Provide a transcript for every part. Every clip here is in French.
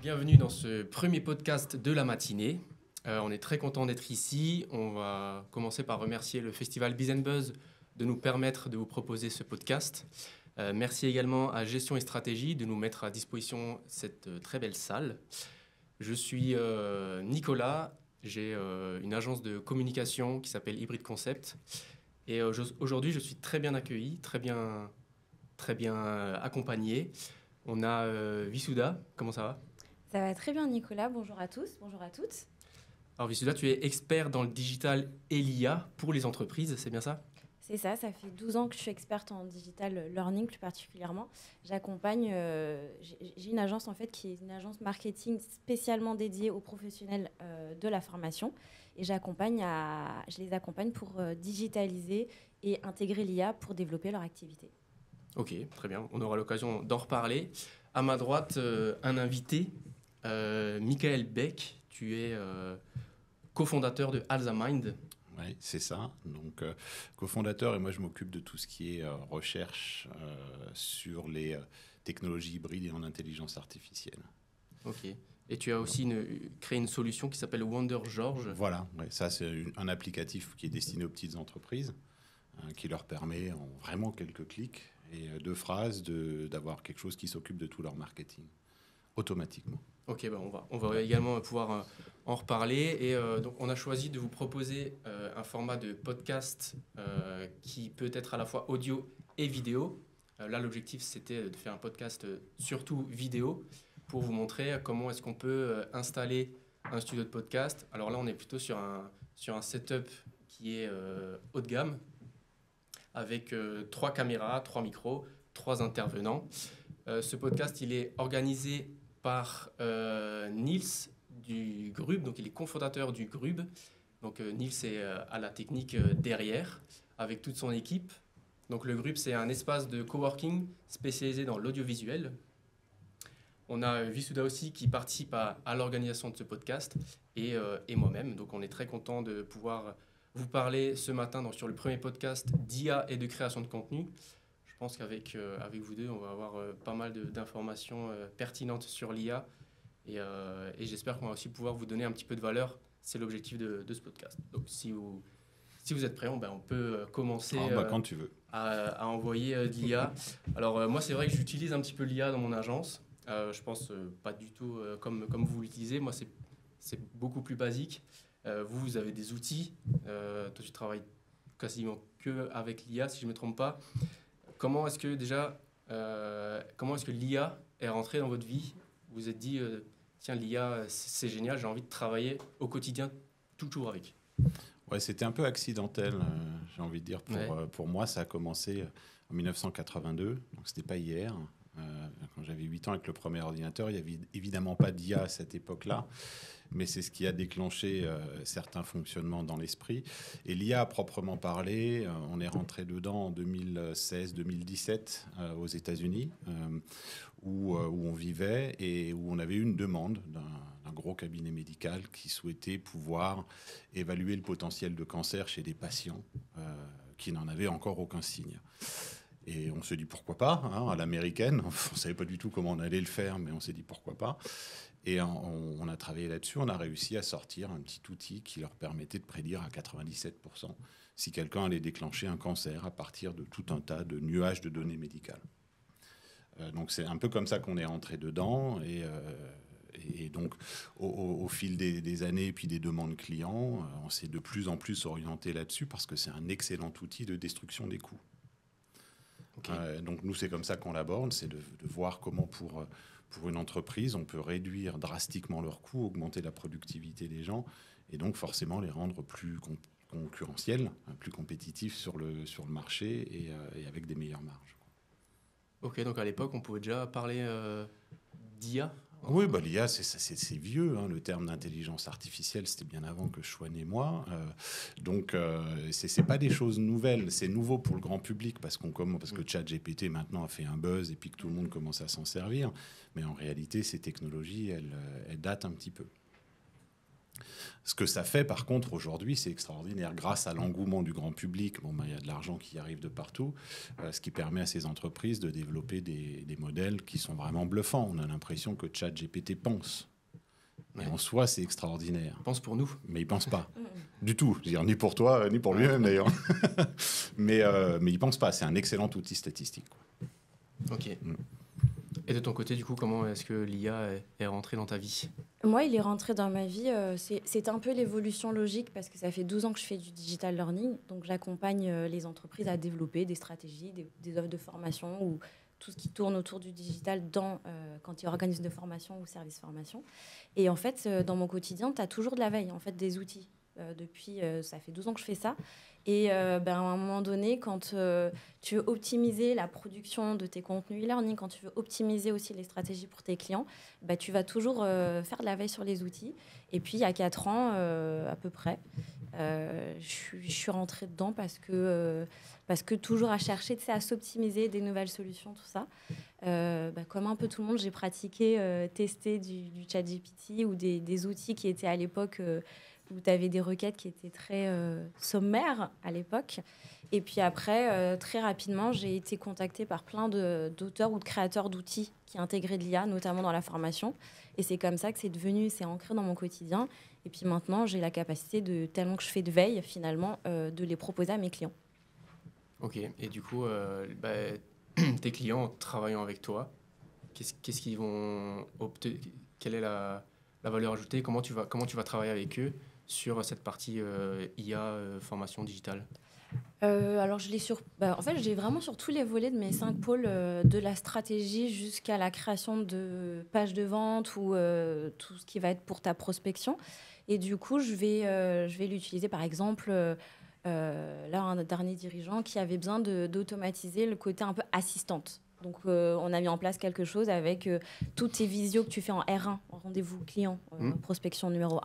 Bienvenue dans ce premier podcast de la matinée. On est très content d'être ici. On va commencer par remercier le festival Biz Buzz de nous permettre de vous proposer ce podcast. Merci également à Gestion et Stratégie de nous mettre à disposition cette très belle salle. Je suis Nicolas, j'ai une agence de communication qui s'appelle Hybrid Concept. Et aujourd'hui, je suis très bien accueilli, très bien accompagné. On a Visouda, comment ça va ? Ça va très bien, Nicolas. Bonjour à tous, bonjour à toutes. Alors Visouda, tu es expert dans le digital et l'IA pour les entreprises, c'est bien ça ? C'est ça, ça fait 12 ans que je suis experte en digital learning plus particulièrement. J'accompagne, j'ai une agence en fait qui est une agence marketing spécialement dédiée aux professionnels de la formation. Et je les accompagne pour digitaliser et intégrer l'IA pour développer leur activité. Ok, très bien, on aura l'occasion d'en reparler. À ma droite, un invité, Michael Beck, tu es cofondateur de Alzamind. Oui, c'est ça. Donc, cofondateur, et moi, je m'occupe de tout ce qui est recherche sur les technologies hybrides et en intelligence artificielle. Ok. Et tu as aussi créé une solution qui s'appelle Wonder George. Voilà, ouais, ça, c'est un applicatif qui est destiné aux petites entreprises, qui leur permet, en vraiment quelques clics et 2 phrases, d'avoir quelque chose qui s'occupe de tout leur marketing automatiquement. Ok, bah on va également pouvoir en reparler. Et donc, on a choisi de vous proposer un format de podcast qui peut être à la fois audio et vidéo. Là, l'objectif, c'était de faire un podcast surtout vidéo pour vous montrer comment est-ce qu'on peut installer un studio de podcast. Alors là, on est plutôt sur un setup qui est haut de gamme avec 3 caméras, 3 micros, 3 intervenants. Ce podcast, il est organisé par Niels du Grub, donc il est cofondateur du Grub. Donc Niels est à la technique derrière, avec toute son équipe. Donc le Grub, c'est un espace de coworking spécialisé dans l'audiovisuel. On a Visouda aussi qui participe à l'organisation de ce podcast et moi-même. Donc on est très content de pouvoir vous parler ce matin sur le premier podcast d'IA et de création de contenu. Je pense qu'avec vous deux, on va avoir pas mal d'informations pertinentes sur l'IA et j'espère qu'on va aussi pouvoir vous donner un petit peu de valeur. C'est l'objectif de ce podcast. Donc si vous êtes prêts, on peut commencer quand tu veux. à envoyer de l'IA. Alors moi, c'est vrai que j'utilise un petit peu l'IA dans mon agence. Je pense pas du tout comme vous l'utilisez. Moi, c'est beaucoup plus basique. Vous avez des outils. Toi, tu travailles quasiment que avec l'IA, si je ne me trompe pas. Comment est-ce que l'IA est rentrée dans votre vie ? Vous vous êtes dit, tiens, l'IA, c'est génial, j'ai envie de travailler au quotidien, toujours avec. Ouais, c'était un peu accidentel, j'ai envie de dire. Pour moi, ça a commencé en 1982, donc c'était pas hier. Quand j'avais 8 ans avec le premier ordinateur, il n'y avait évidemment pas d'IA à cette époque-là, mais c'est ce qui a déclenché certains fonctionnements dans l'esprit. Et l'IA à proprement parler, on est rentré dedans en 2016-2017 aux États-Unis, où on vivait et où on avait eu une demande d'un gros cabinet médical qui souhaitait pouvoir évaluer le potentiel de cancer chez des patients qui n'en avaient encore aucun signe. Et on se dit pourquoi pas, à l'américaine. On ne savait pas du tout comment on allait le faire, mais on s'est dit pourquoi pas. Et on a travaillé là-dessus. On a réussi à sortir un petit outil qui leur permettait de prédire à 97% si quelqu'un allait déclencher un cancer à partir de tout un tas de nuages de données médicales. Donc c'est un peu comme ça qu'on est rentré dedans. Et donc au fil des années et puis des demandes clients, on s'est de plus en plus orienté là-dessus parce que c'est un excellent outil de destruction des coûts. Okay. Donc nous, c'est comme ça qu'on l'aborde, c'est de voir comment pour une entreprise, on peut réduire drastiquement leurs coûts, augmenter la productivité des gens et donc forcément les rendre plus concurrentiels, plus compétitifs sur le marché et avec des meilleures marges. Ok, donc à l'époque, on pouvait déjà parler d'IA ? Oui, l'IA, c'est vieux. Le terme d'intelligence artificielle, c'était bien avant que je sois né, moi. Donc, c'est pas des choses nouvelles. C'est nouveau pour le grand public parce que ChatGPT, maintenant, a fait un buzz et puis que tout le monde commence à s'en servir. Mais en réalité, ces technologies, elles datent un petit peu. Ce que ça fait, par contre, aujourd'hui, c'est extraordinaire. Grâce à l'engouement du grand public, y a de l'argent qui arrive de partout, ce qui permet à ces entreprises de développer des modèles qui sont vraiment bluffants. On a l'impression que ChatGPT pense. Et en soi, c'est extraordinaire. Il pense pour nous. Mais il ne pense pas. Du tout. Je veux dire, ni pour toi, ni pour lui-même, d'ailleurs. mais il ne pense pas. C'est un excellent outil statistique, quoi. Ok. Et de ton côté, du coup, comment est-ce que l'IA est rentrée dans ta vie ? Moi, il est rentré dans ma vie. C'est un peu l'évolution logique parce que ça fait 12 ans que je fais du digital learning. Donc, j'accompagne les entreprises à développer des stratégies, des offres de formation ou tout ce qui tourne autour du digital quand ils organisent de formation ou services formation. Et en fait, dans mon quotidien, tu as toujours de la veille, en fait, des outils. Ça fait 12 ans que je fais ça. Et à un moment donné, quand tu veux optimiser la production de tes contenus e-learning, quand tu veux optimiser aussi les stratégies pour tes clients, tu vas toujours faire de la veille sur les outils. Et puis, il y a 4 ans, à peu près, je suis rentrée dedans parce que toujours à chercher, à s'optimiser des nouvelles solutions, tout ça. Comme un peu tout le monde, j'ai pratiqué, testé du ChatGPT ou des outils qui étaient à l'époque... où tu avais des requêtes qui étaient très sommaires à l'époque. Et puis après, très rapidement, j'ai été contactée par plein d'auteurs ou de créateurs d'outils qui intégraient de l'IA, notamment dans la formation. Et c'est comme ça que c'est ancré dans mon quotidien. Et puis maintenant, j'ai la capacité, tellement que je fais de veille, finalement, de les proposer à mes clients. Ok. Et du coup, tes clients travaillant avec toi, qu'est-ce qu'ils vont opter ? Quelle est la valeur ajoutée ? Comment tu vas travailler avec eux sur cette partie IA, formation digitale ? Alors, en fait, j'ai vraiment sur tous les volets de mes 5 pôles, de la stratégie jusqu'à la création de pages de vente ou tout ce qui va être pour ta prospection. Et du coup, je vais l'utiliser, par exemple, là, un dernier dirigeant qui avait besoin d'automatiser le côté un peu assistante. Donc, on a mis en place quelque chose avec toutes tes visios que tu fais en R1, en rendez-vous client, prospection numéro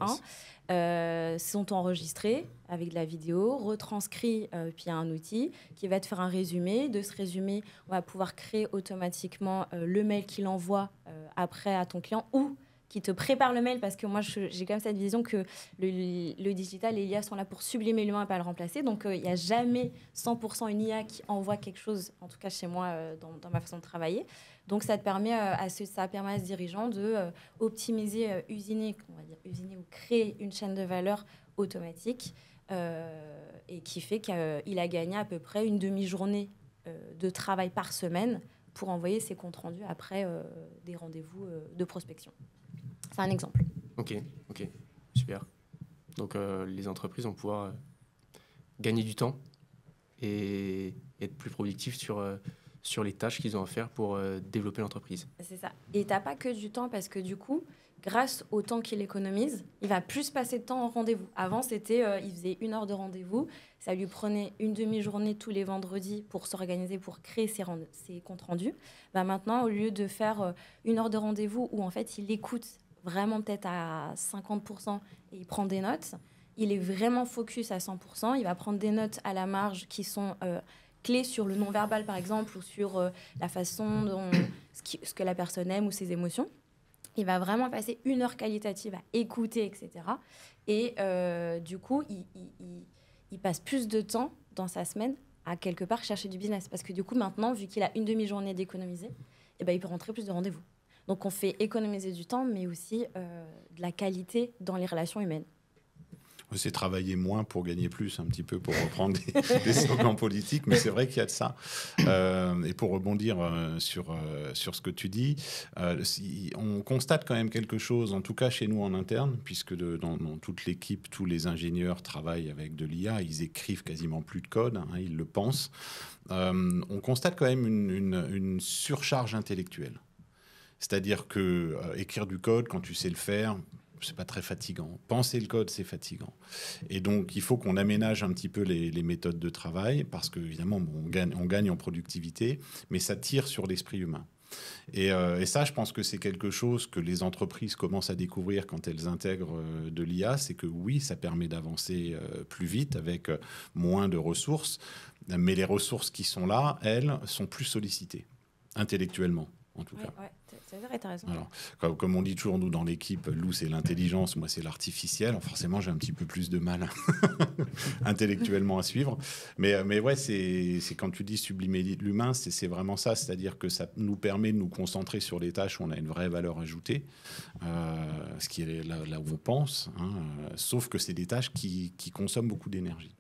1, sont enregistrés avec de la vidéo, retranscrits, puis il y a un outil qui va te faire un résumé. De ce résumé, on va pouvoir créer automatiquement le mail qu'il envoie après à ton client ou qui te prépare le mail, parce que moi, j'ai quand même cette vision que le digital et l'IA sont là pour sublimer l'humain et pas le remplacer. Donc, il n'y a jamais 100% une IA qui envoie quelque chose, en tout cas chez moi, dans ma façon de travailler. Donc, ça permet à ce dirigeant de optimiser, usiner ou créer une chaîne de valeur automatique et qui fait qu'il a gagné à peu près une demi-journée de travail par semaine pour envoyer ses comptes rendus après des rendez-vous de prospection. C'est un exemple. Ok, super. Donc, les entreprises vont pouvoir gagner du temps et être plus productifs sur les tâches qu'ils ont à faire pour développer l'entreprise. C'est ça. Et tu n'as pas que du temps parce que du coup, grâce au temps qu'il économise, il va plus passer de temps en rendez-vous. Avant, c'était, il faisait 1 heure de rendez-vous. Ça lui prenait une demi-journée tous les vendredis pour s'organiser, pour créer ses comptes rendus. Maintenant, au lieu de faire 1 heure de rendez-vous où en fait, il écoute vraiment peut-être à 50% et il prend des notes, il est vraiment focus à 100%. Il va prendre des notes à la marge qui sont clés sur le non-verbal, par exemple, ou sur la façon dont ce que la personne aime ou ses émotions. Il va vraiment passer 1 heure qualitative à écouter, etc. Et du coup, il passe plus de temps dans sa semaine à quelque part chercher du business. Parce que du coup, maintenant, vu qu'il a une demi-journée d'économiser, il peut rentrer plus de rendez-vous. Donc, on fait économiser du temps, mais aussi de la qualité dans les relations humaines. C'est travailler moins pour gagner plus, un petit peu, pour reprendre des slogans politiques, mais c'est vrai qu'il y a de ça. Et pour rebondir sur ce que tu dis, on constate quand même quelque chose, en tout cas chez nous en interne, puisque dans toute l'équipe, tous les ingénieurs travaillent avec de l'IA, ils écrivent quasiment plus de code, ils le pensent. On constate quand même une surcharge intellectuelle. C'est-à-dire que écrire du code, quand tu sais le faire, c'est pas très fatigant. Penser le code, c'est fatigant. Et donc, il faut qu'on aménage un petit peu les méthodes de travail, parce qu'évidemment, on gagne en productivité, mais ça tire sur l'esprit humain. Et ça, je pense que c'est quelque chose que les entreprises commencent à découvrir quand elles intègrent de l'IA, c'est que oui, ça permet d'avancer plus vite avec moins de ressources, mais les ressources qui sont là, elles, sont plus sollicitées intellectuellement. en tout cas. Ouais, c'est vrai, t'as raison. Alors, comme on dit toujours, nous, dans l'équipe, Lou, c'est l'intelligence, moi, c'est l'artificiel. Alors, forcément, j'ai un petit peu plus de mal intellectuellement à suivre. Mais ouais, c'est quand tu dis sublimer l'humain, c'est vraiment ça. C'est-à-dire que ça nous permet de nous concentrer sur les tâches où on a une vraie valeur ajoutée, ce qui est là où on pense. Sauf que c'est des tâches qui consomment beaucoup d'énergie.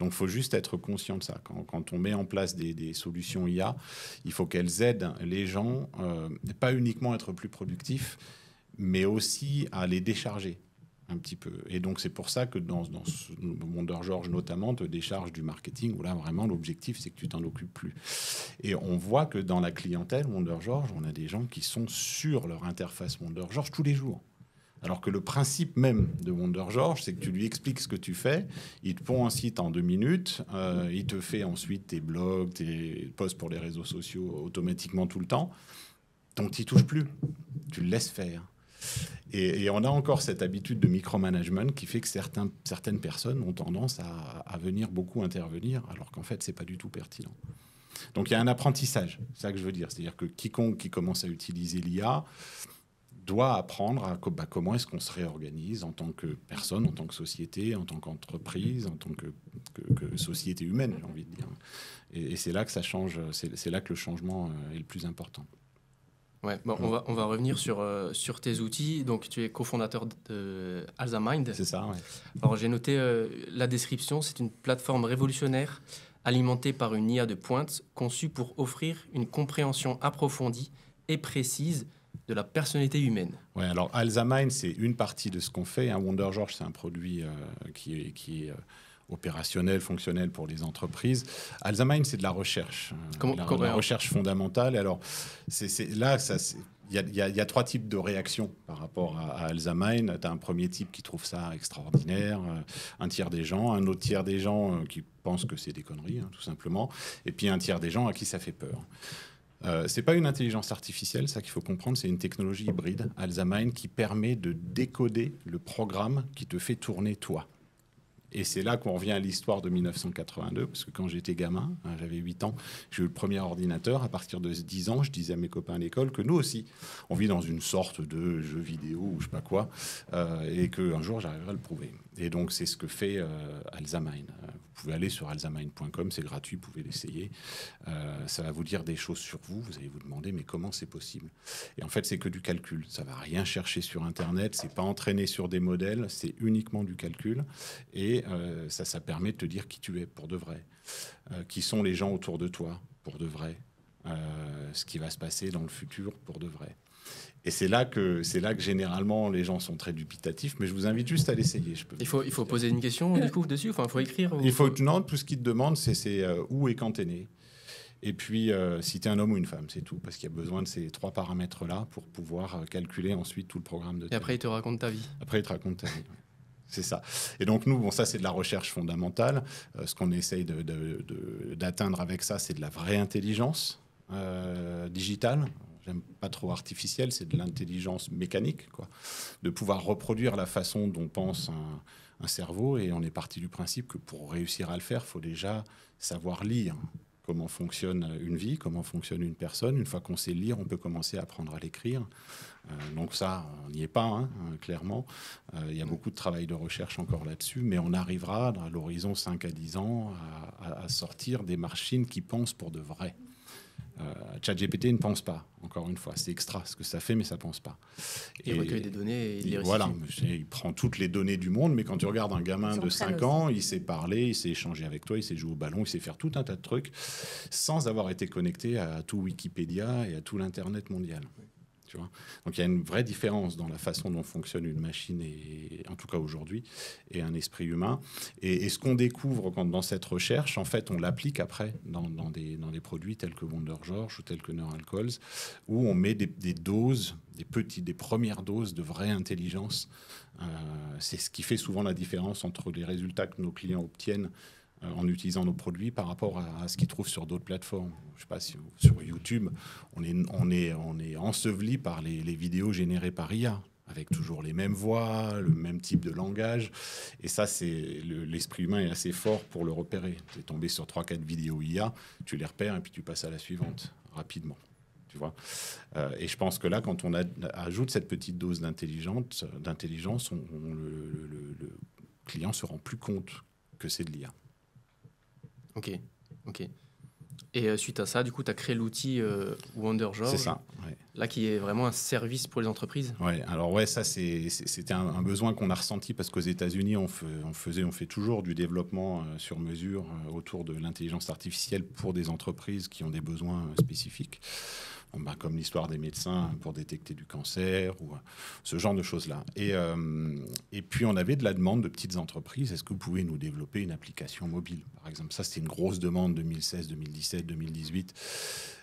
Donc, il faut juste être conscient de ça. Quand on met en place des solutions IA, il faut qu'elles aident les gens, pas uniquement à être plus productifs, mais aussi à les décharger un petit peu. Et donc, c'est pour ça que dans ce Wonder George, notamment, te décharge du marketing, où là, vraiment, l'objectif, c'est que tu t'en occupes plus. Et on voit que dans la clientèle Wonder George, on a des gens qui sont sur leur interface Wonder George tous les jours. Alors que le principe même de Wonder George, c'est que tu lui expliques ce que tu fais, il te pond un site en 2 minutes, il te fait ensuite tes blogs, tes posts pour les réseaux sociaux automatiquement tout le temps, donc tu n'y touches plus, tu le laisses faire. Et on a encore cette habitude de micromanagement qui fait que certaines personnes ont tendance à venir beaucoup intervenir, alors qu'en fait, ce n'est pas du tout pertinent. Donc il y a un apprentissage, c'est ça que je veux dire, c'est-à-dire que quiconque qui commence à utiliser l'IA doit apprendre à comment est-ce qu'on se réorganise en tant que personne, en tant que société, en tant qu'entreprise, en tant que société humaine, j'ai envie de dire. Et c'est là que ça change, c'est là que le changement est le plus important. Ouais, bon, on va revenir sur tes outils. Donc, tu es cofondateur de Alzamind. C'est ça, ouais. Alors, j'ai noté la description. C'est une plateforme révolutionnaire alimentée par une IA de pointe conçue pour offrir une compréhension approfondie et précise de la personnalité humaine. Ouais, alors Alzamind, c'est une partie de ce qu'on fait. Wonder George, c'est un produit qui est opérationnel, fonctionnel pour les entreprises. Alzamind, c'est de la recherche, la recherche fondamentale. Alors, il y a 3 types de réactions par rapport à Alzamind. Tu as un premier type qui trouve ça extraordinaire, un tiers des gens, un autre tiers des gens qui pensent que c'est des conneries, tout simplement, et puis un tiers des gens à qui ça fait peur. C'est pas une intelligence artificielle, ça qu'il faut comprendre, c'est une technologie hybride, Alzamind, qui permet de décoder le programme qui te fait tourner toi. Et c'est là qu'on revient à l'histoire de 1982, parce que quand j'étais gamin, j'avais 8 ans, j'ai eu le premier ordinateur. À partir de 10 ans, je disais à mes copains à l'école que nous aussi, on vit dans une sorte de jeu vidéo ou je sais pas quoi, et qu'un jour, j'arriverai à le prouver. Et donc, c'est ce que fait Alzamind. Vous pouvez aller sur alzamind.com, c'est gratuit, vous pouvez l'essayer. Ça va vous dire des choses sur vous. Vous allez vous demander, mais comment c'est possible? Et en fait, c'est que du calcul. Ça va rien chercher sur Internet. C'est pas entraîné sur des modèles. C'est uniquement du calcul. Et ça permet de te dire qui tu es pour de vrai. Qui sont les gens autour de toi pour de vrai. Ce qui va se passer dans le futur pour de vrai. Et c'est là que généralement les gens sont très dubitatifs, mais je vous invite juste à l'essayer. Il faut poser une question du coup dessus, enfin il faut écrire. Non, tout ce qu'ils te demandent, c'est où et quand t'es né. Et puis si t'es un homme ou une femme, c'est tout, parce qu'il y a besoin de ces 3 paramètres-là pour pouvoir calculer ensuite tout le programme de. Et après il te raconte ta vie. Après il te raconte ta vie. C'est ça. Et donc nous, ça c'est de la recherche fondamentale. Ce qu'on essaye d'atteindre avec ça, c'est de la vraie intelligence digitale. J'aime pas trop artificielle, c'est de l'intelligence mécanique, quoi. De pouvoir reproduire la façon dont pense un cerveau. Et on est parti du principe que pour réussir à le faire, il faut déjà savoir lire comment fonctionne une vie, comment fonctionne une personne. Une fois qu'on sait lire, on peut commencer à apprendre à l'écrire. Donc ça, on n'y est pas, clairement. Il y a beaucoup de travail de recherche encore là-dessus, mais on arrivera à l'horizon 5 à 10 ans à sortir des machines qui pensent pour de vrai. ChatGPT ne pense pas, encore une fois. C'est extra ce que ça fait, mais ça ne pense pas. Il recueille des données et il les voilà, il prend toutes les données du monde, mais quand tu regardes un gamin de 5 ans, il sait parler, il sait échanger avec toi, il sait jouer au ballon, il sait faire tout un tas de trucs sans avoir été connecté à tout Wikipédia et à tout l'Internet mondial. Tu vois. Donc il y a une vraie différence dans la façon dont fonctionne une machine, et, en tout cas aujourd'hui, et un esprit humain. Et ce qu'on découvre dans cette recherche, en fait, on l'applique après dans des produits tels que Wonder George ou tels que Neuralcols, où on met des doses, des premières doses de vraie intelligence. C'est ce qui fait souvent la différence entre les résultats que nos clients obtiennent en utilisant nos produits par rapport à ce qu'ils trouvent sur d'autres plateformes. Je ne sais pas si sur YouTube, on est enseveli par les vidéos générées par IA, avec toujours les mêmes voix, le même type de langage. Et ça, l'esprit humain est assez fort pour le repérer. Tu es tombé sur 3-4 vidéos IA, tu les repères et puis tu passes à la suivante rapidement. Tu vois. Et je pense que là, quand on ajoute cette petite dose d'intelligence, le client se rend plus compte que c'est de l'IA. Ok. Et suite à ça, du coup, tu as créé l'outil WonderGeorge. C'est ça, ouais. Là, qui est vraiment un service pour les entreprises. Ouais, alors ouais, ça c'était un besoin qu'on a ressenti parce qu'aux États-Unis, on fait toujours du développement sur mesure autour de l'intelligence artificielle pour des entreprises qui ont des besoins spécifiques. Comme l'histoire des médecins pour détecter du cancer ou ce genre de choses-là. Et puis, on avait de la demande de petites entreprises. Est-ce que vous pouvez nous développer une application mobile, par exemple? Ça, c'était une grosse demande 2016, 2017, 2018.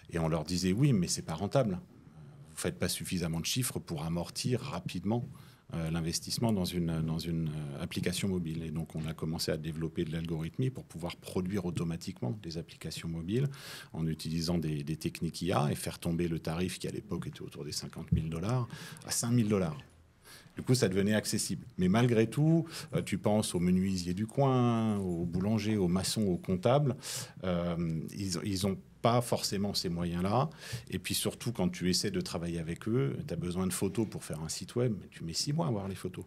Et on leur disait, oui, mais c'est pas rentable. Vous faites pas suffisamment de chiffres pour amortir rapidement l'investissement dans une application mobile. Et donc, on a commencé à développer de l'algorithmie pour pouvoir produire automatiquement des applications mobiles en utilisant des techniques IA et faire tomber le tarif qui, à l'époque, était autour des $50 000 à $5 000. Du coup, ça devenait accessible. Mais malgré tout, tu penses aux menuisiers du coin, aux boulangers, aux maçons, aux comptables. Ils ont pas forcément ces moyens-là. Et puis surtout, quand tu essaies de travailler avec eux, tu as besoin de photos pour faire un site web. Tu mets 6 mois à voir les photos.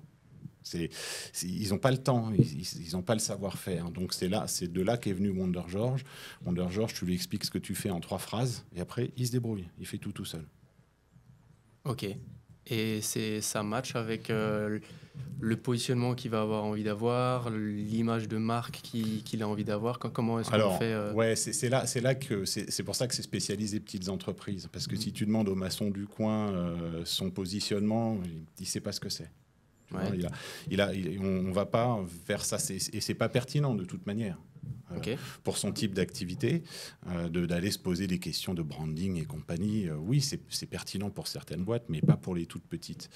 Ils n'ont pas le temps, ils n'ont pas le savoir-faire. Donc c'est de là qu'est venu WonderGeorge. WonderGeorge, tu lui expliques ce que tu fais en 3 phrases. Et après, il se débrouille. Il fait tout seul. Ok. Et ça match avec le positionnement qu'il va avoir envie d'avoir, l'image de marque qu'il a envie d'avoir. Comment est-ce qu'on fait Ouais, c'est pour ça que c'est spécialisé petites entreprises. Parce que si tu demandes au maçon du coin son positionnement, il ne sait pas ce que c'est. Ouais. On va pas vers ça. Et c'est pas pertinent de toute manière. Okay. Pour son type d'activité, d'aller se poser des questions de branding et compagnie. Oui, c'est pertinent pour certaines boîtes, mais pas pour les toutes petites.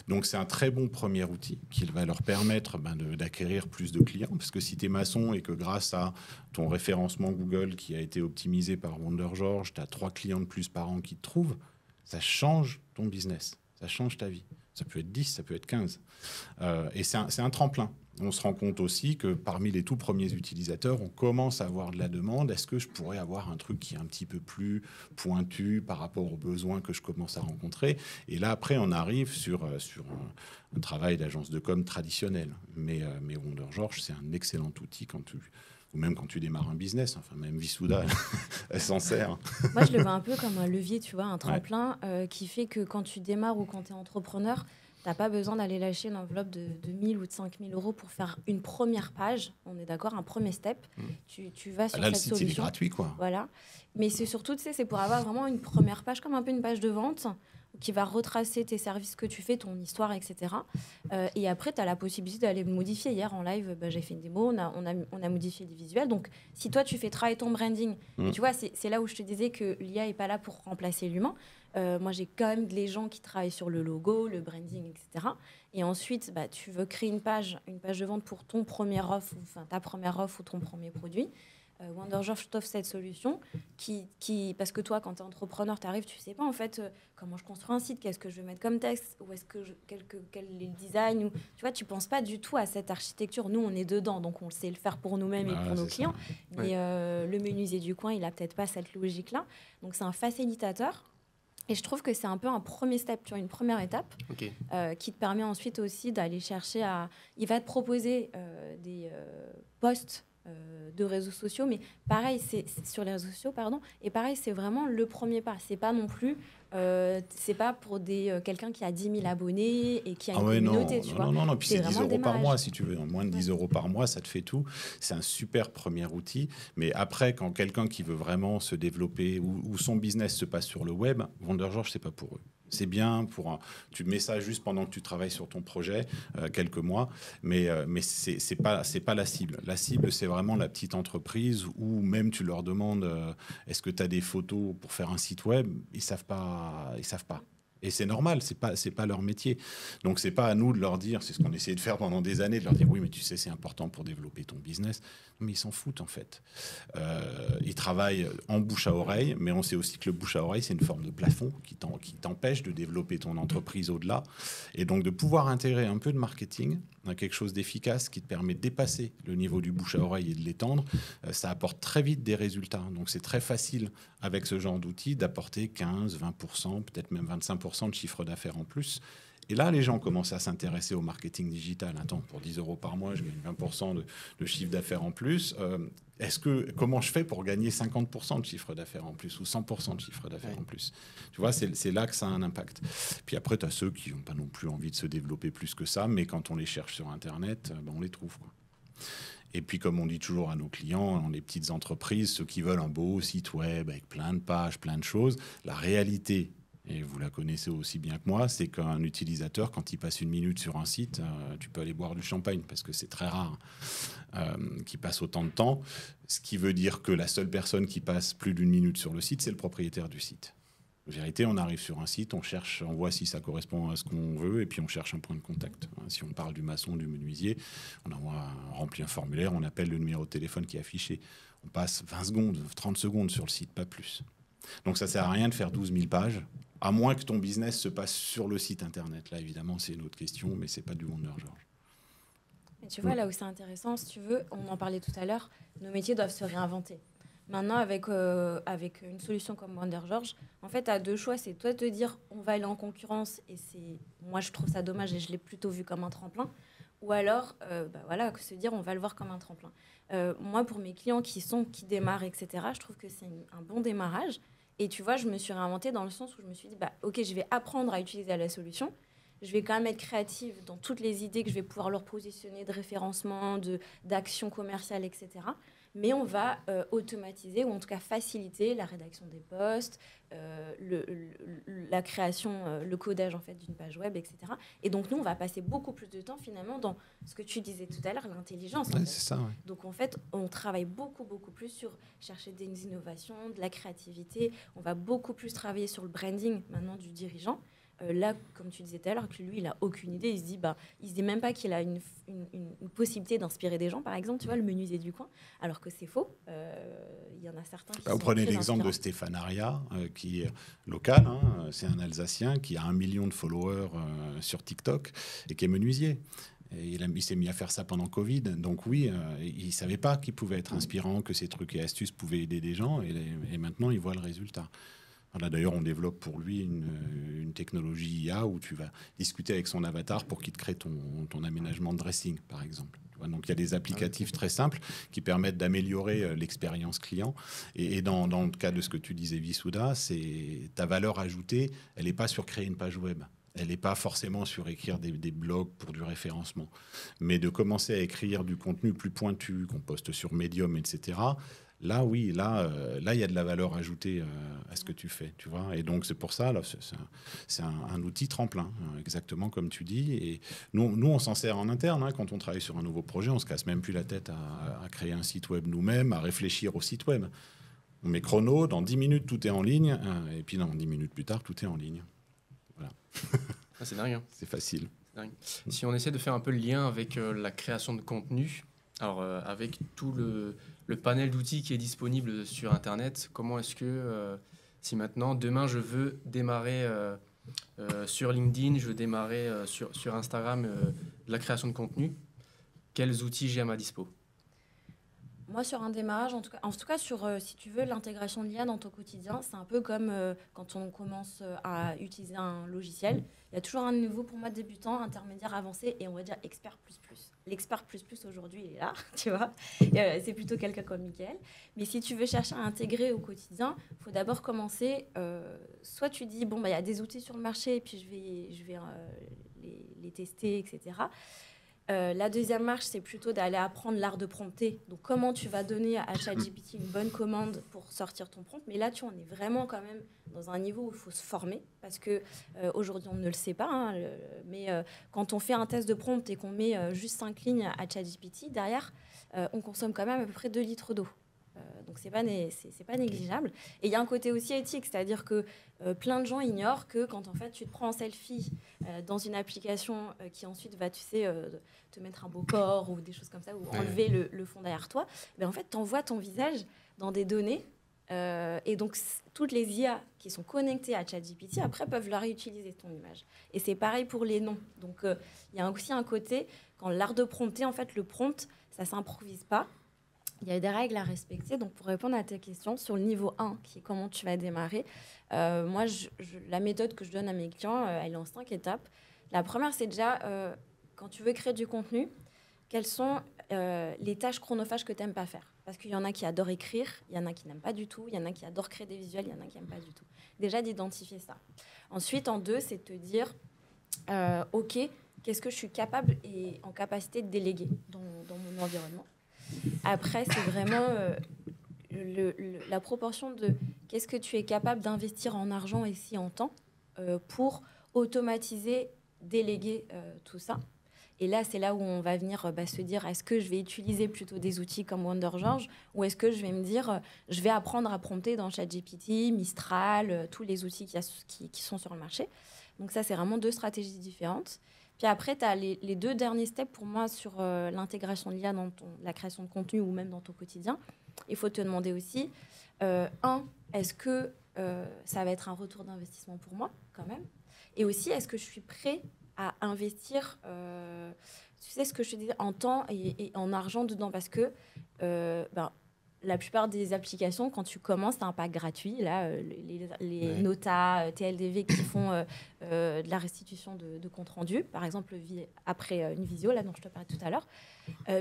Donc, c'est un très bon premier outil qui va leur permettre d'acquérir plus de clients. Parce que si tu es maçon et que grâce à ton référencement Google qui a été optimisé par WonderGeorge, tu as 3 clients de plus par an qui te trouvent, ça change ton business, ça change ta vie. Ça peut être 10, ça peut être 15. Et c'est un tremplin. On se rend compte aussi que parmi les tout premiers utilisateurs, on commence à avoir de la demande. Est-ce que je pourrais avoir un truc qui est un petit peu plus pointu par rapport aux besoins que je commence à rencontrer? Et là, après, on arrive sur un travail d'agence de com traditionnel. Mais WonderGeorge, c'est un excellent outil ou même quand tu démarres un business. Enfin, même Vissouda, elle s'en sert. Moi, je le vois un peu comme un levier, tu vois, un tremplin qui fait que quand tu démarres ou quand tu es entrepreneur, tu n'as pas besoin d'aller lâcher une enveloppe de 1 000 ou de 5 000 euros pour faire une première page. On est d'accord, un premier step. Tu vas sur cette solution. Là, le site, il est gratuit, quoi. Voilà. Mais c'est surtout, tu sais, c'est pour avoir vraiment une première page, comme un peu une page de vente, qui va retracer tes services que tu fais, ton histoire, etc. Et après, tu as la possibilité d'aller modifier. Hier, en live, j'ai fait une démo, on a modifié des visuels. Donc, si toi, tu fais travailler ton branding, tu vois, c'est là où je te disais que l'IA n'est pas là pour remplacer l'humain. Moi, j'ai quand même les gens qui travaillent sur le logo, le branding, etc. Et ensuite, tu veux créer une page de vente pour ton premier offre, enfin ta première offre ou ton premier produit. WonderGeorge t'offre cette solution parce que toi, quand tu es entrepreneur, tu arrives, tu sais pas en fait comment je construis un site, qu'est-ce que je vais mettre comme texte, ou est-ce que quel est le design, ou tu vois, tu penses pas du tout à cette architecture. Nous, on est dedans, donc on sait le faire pour nous-mêmes et pour nos clients. Ça. Mais le menuisier du coin, il a peut-être pas cette logique-là. Donc c'est un facilitateur. Et je trouve que c'est un peu un premier step, tu vois, une première étape qui te permet ensuite aussi d'aller chercher il va te proposer des posts de réseaux sociaux, mais pareil, c'est sur les réseaux sociaux, pardon, et pareil, c'est vraiment le premier pas. C'est pas non plus, c'est pas pour quelqu'un qui a 10 000 abonnés et qui a une communauté, tu vois. Non, puis c'est 10 euros par mois, si tu veux. Moins de 10 euros par mois, ça te fait tout. C'est un super premier outil. Mais après, quand quelqu'un qui veut vraiment se développer, ou son business se passe sur le web, WonderGeorge, c'est pas pour eux. C'est bien tu mets ça juste pendant que tu travailles sur ton projet, quelques mois, mais c'est pas la cible. La cible, c'est vraiment la petite entreprise où même tu leur demandes est-ce que tu as des photos pour faire un site web, ils savent pas. Et c'est normal, c'est pas leur métier. Donc c'est pas à nous de leur dire, c'est ce qu'on essayait de faire pendant des années, de leur dire oui mais tu sais c'est important pour développer ton business. Non, mais ils s'en foutent en fait. Ils travaillent en bouche à oreille, mais on sait aussi que le bouche à oreille c'est une forme de plafond qui t'empêche de développer ton entreprise au-delà. Et donc de pouvoir intégrer un peu de marketing dans quelque chose d'efficace qui te permet de dépasser le niveau du bouche à oreille et de l'étendre, ça apporte très vite des résultats. Donc c'est très facile avec ce genre d'outils d'apporter 15, 20%, peut-être même 25% de chiffre d'affaires en plus. Et là, les gens commencent à s'intéresser au marketing digital. Attends, pour 10 € par mois, je gagne 20% de chiffre d'affaires en plus. Comment je fais pour gagner 50% de chiffre d'affaires en plus ou 100% de chiffre d'affaires en plus? Tu vois, c'est là que ça a un impact. Puis après, tu as ceux qui n'ont pas non plus envie de se développer plus que ça, mais quand on les cherche sur Internet, on les trouve, quoi. Et puis, comme on dit toujours à nos clients, dans les petites entreprises, ceux qui veulent un beau site web avec plein de pages, plein de choses, la réalité, et vous la connaissez aussi bien que moi, c'est qu'un utilisateur, quand il passe 1 minute sur un site, tu peux aller boire du champagne, parce que c'est très rare qu'il passe autant de temps. Ce qui veut dire que la seule personne qui passe plus d'1 minute sur le site, c'est le propriétaire du site. En vérité, on arrive sur un site, on cherche, on voit si ça correspond à ce qu'on veut, et puis on cherche un point de contact. Si on parle du maçon, du menuisier, on remplit un formulaire, on appelle le numéro de téléphone qui est affiché. On passe 20 secondes, 30 secondes sur le site, pas plus. Donc ça ne sert à rien de faire 12 000 pages, à moins que ton business se passe sur le site Internet. Là, évidemment, c'est une autre question, mais ce n'est pas du Wonder George. Et tu vois, là où c'est intéressant, si tu veux, on en parlait tout à l'heure, nos métiers doivent se réinventer. Maintenant, avec une solution comme Wonder George, en fait, tu as 2 choix. C'est toi de te dire, on va aller en concurrence, et moi, je trouve ça dommage, et je l'ai plutôt vu comme un tremplin. Ou alors, se dire, on va le voir comme un tremplin. Moi, pour mes clients qui démarrent, etc., je trouve que c'est un bon démarrage. Et tu vois, je me suis réinventée dans le sens où je me suis dit, ok, je vais apprendre à utiliser la solution. Je vais quand même être créative dans toutes les idées que je vais pouvoir leur positionner, de référencement, d'action commerciale, etc. Mais on va automatiser, ou en tout cas faciliter la rédaction des posts, la création, le codage en fait, d'une page web, etc. Et donc nous, on va passer beaucoup plus de temps finalement dans ce que tu disais tout à l'heure, l'intelligence. Ouais, c'est ça, ouais. Donc en fait, on travaille beaucoup plus sur chercher des innovations, de la créativité. On va beaucoup plus travailler sur le branding maintenant du dirigeant. Là, comme tu disais tout à l'heure, que lui, il n'a aucune idée. Il se dit même pas qu'il a une possibilité d'inspirer des gens, par exemple, tu vois, le menuisier du coin, alors que c'est faux. Il y en a certains qui sont vous prenez très l'exemple de inspirants. Stéphane Aria, qui est local, c'est un Alsacien qui a 1 million de followers sur TikTok et qui est menuisier. Et il s'est mis à faire ça pendant Covid. Donc oui, il ne savait pas qu'il pouvait être inspirant, que ces trucs et astuces pouvaient aider des gens. Et maintenant, il voit le résultat. Voilà, d'ailleurs, on développe pour lui une technologie IA où tu vas discuter avec son avatar pour qu'il te crée ton aménagement de dressing, par exemple. Donc, il y a des applicatifs très simples qui permettent d'améliorer l'expérience client. Et dans le cas de ce que tu disais, Vissouda, c'est ta valeur ajoutée, elle n'est pas sur créer une page web. Elle n'est pas forcément sur écrire des blogs pour du référencement. Mais de commencer à écrire du contenu plus pointu, qu'on poste sur Medium, etc., là, oui, là, il y a de la valeur ajoutée à ce que tu fais, tu vois. Et donc, c'est pour ça, là, c'est un outil tremplin, exactement comme tu dis. Et nous on s'en sert en interne. Quand on travaille sur un nouveau projet, on ne se casse même plus la tête à créer un site web nous-mêmes, à réfléchir au site web. On met chrono, dans 10 minutes, tout est en ligne. Et puis, 10 minutes plus tard, tout est en ligne. Voilà. C'est dingue. Hein. C'est facile. C'est dingue. Si on essaie de faire un peu le lien avec la création de contenu, alors avec tout le panel d'outils qui est disponible sur Internet, comment est-ce que, si maintenant, demain, je veux démarrer sur LinkedIn, je veux démarrer sur Instagram la création de contenu, quels outils j'ai à ma dispo? Moi, sur un démarrage, en tout cas sur, si tu veux, l'intégration de l'IA dans ton quotidien, c'est un peu comme quand on commence à utiliser un logiciel. Il y a toujours un niveau, pour moi, débutant, intermédiaire, avancé, et on va dire expert plus plus. L'expert plus plus, aujourd'hui, il est là, tu vois. C'est plutôt quelqu'un comme Mickaël. Mais si tu veux chercher à intégrer au quotidien, il faut d'abord commencer, soit tu dis, il y a des outils sur le marché, et puis je vais les tester, etc. La deuxième marche, c'est plutôt d'aller apprendre l'art de prompter. Donc, comment tu vas donner à ChatGPT une bonne commande pour sortir ton prompt. Mais là, on est vraiment quand même dans un niveau où il faut se former. Parce qu'aujourd'hui, on ne le sait pas. Mais quand on fait un test de prompt et qu'on met juste 5 lignes à ChatGPT, derrière, on consomme quand même à peu près 2 litres d'eau. Donc, c'est pas négligeable. Et il y a un côté aussi éthique, c'est-à-dire que plein de gens ignorent que quand en fait tu te prends en selfie dans une application qui ensuite va, te mettre un beau corps ou des choses comme ça, ou enlever le fond derrière toi, en fait, tu envoies ton visage dans des données. Et donc, toutes les IA qui sont connectées à ChatGPT, après, peuvent la réutiliser, ton image. Et c'est pareil pour les noms. Donc, il y a aussi un côté, quand l'art de prompter, en fait, le prompt, ça ne s'improvise pas. Il y a des règles à respecter. Donc, pour répondre à ta question, sur le niveau 1, qui est comment tu vas démarrer, moi, la méthode que je donne à mes clients, elle est en 5 étapes. La première, c'est déjà, quand tu veux créer du contenu, quelles sont les tâches chronophages que tu n'aimes pas faire. Parce qu'il y en a qui adorent écrire, il y en a qui n'aiment pas du tout, il y en a qui adorent créer des visuels, il y en a qui n'aiment pas du tout. Déjà, d'identifier ça. Ensuite, en 2, c'est de te dire, OK, qu'est-ce que je suis capable et en capacité de déléguer dans mon environnement. Après, c'est vraiment la proportion de qu'est-ce que tu es capable d'investir en argent et si en temps pour automatiser, déléguer tout ça. Et là, c'est là où on va venir se dire, est-ce que je vais utiliser plutôt des outils comme WonderGeorge ou est-ce que je vais me dire, je vais apprendre à prompter dans ChatGPT, Mistral, tous les outils qui sont sur le marché. Donc ça, c'est vraiment 2 stratégies différentes. Puis après, tu as les 2 derniers steps pour moi sur l'intégration de l'IA dans la création de contenu ou même dans ton quotidien. Il faut te demander aussi, est-ce que ça va être un retour d'investissement pour moi quand même? Et aussi, est-ce que je suis prêt à investir, tu sais ce que je te disais, en temps et en argent dedans, parce que la plupart des applications, quand tu commences, tu as un pack gratuit, là, les Nota, TLDV qui font de la restitution de compte rendu, par exemple après une visio, là dont je te parlais tout à l'heure,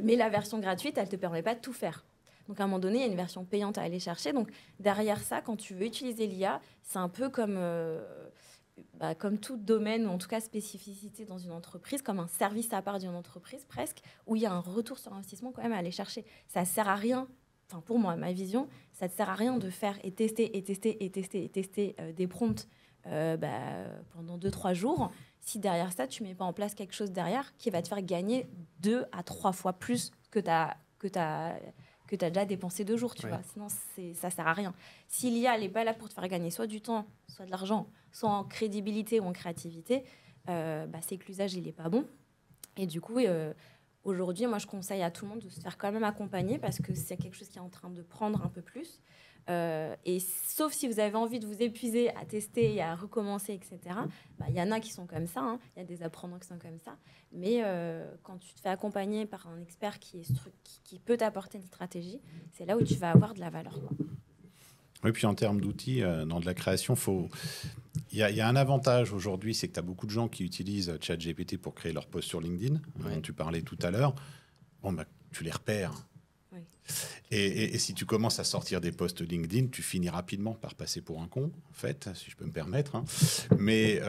mais la version gratuite, elle ne te permet pas de tout faire. Donc, à un moment donné, il y a une version payante à aller chercher. Donc, derrière ça, quand tu veux utiliser l'IA, c'est un peu comme tout domaine, ou en tout cas spécificité dans une entreprise, comme un service à part d'une entreprise presque, où il y a un retour sur investissement quand même à aller chercher. Ça ne sert à rien, pour moi, ma vision, ça ne sert à rien de faire et tester des prompts pendant 2-3 jours, si derrière ça, tu ne mets pas en place quelque chose derrière qui va te faire gagner 2 à 3 fois plus que tu as déjà dépensé 2 jours, tu vois. Sinon, ça ne sert à rien. Si l'IA n'est pas là pour te faire gagner soit du temps, soit de l'argent, soit en crédibilité ou en créativité, c'est que l'usage, il n'est pas bon. Et du coup, aujourd'hui, moi, je conseille à tout le monde de se faire quand même accompagner parce que c'est quelque chose qui est en train de prendre un peu plus. Et sauf si vous avez envie de vous épuiser à tester et à recommencer, etc., y en a qui sont comme ça, hein. Il y a des apprenants qui sont comme ça. Mais quand tu te fais accompagner par un expert qui peut t'apporter une stratégie, c'est là où tu vas avoir de la valeur, quoi. Oui, puis en termes d'outils, dans de la création, il y a un avantage aujourd'hui, c'est que tu as beaucoup de gens qui utilisent ChatGPT pour créer leur post sur LinkedIn, dont tu parlais tout à l'heure. Tu les repères. Oui. Et si tu commences à sortir des posts LinkedIn, tu finis rapidement par passer pour un con, en fait, si je peux me permettre. Hein. Mais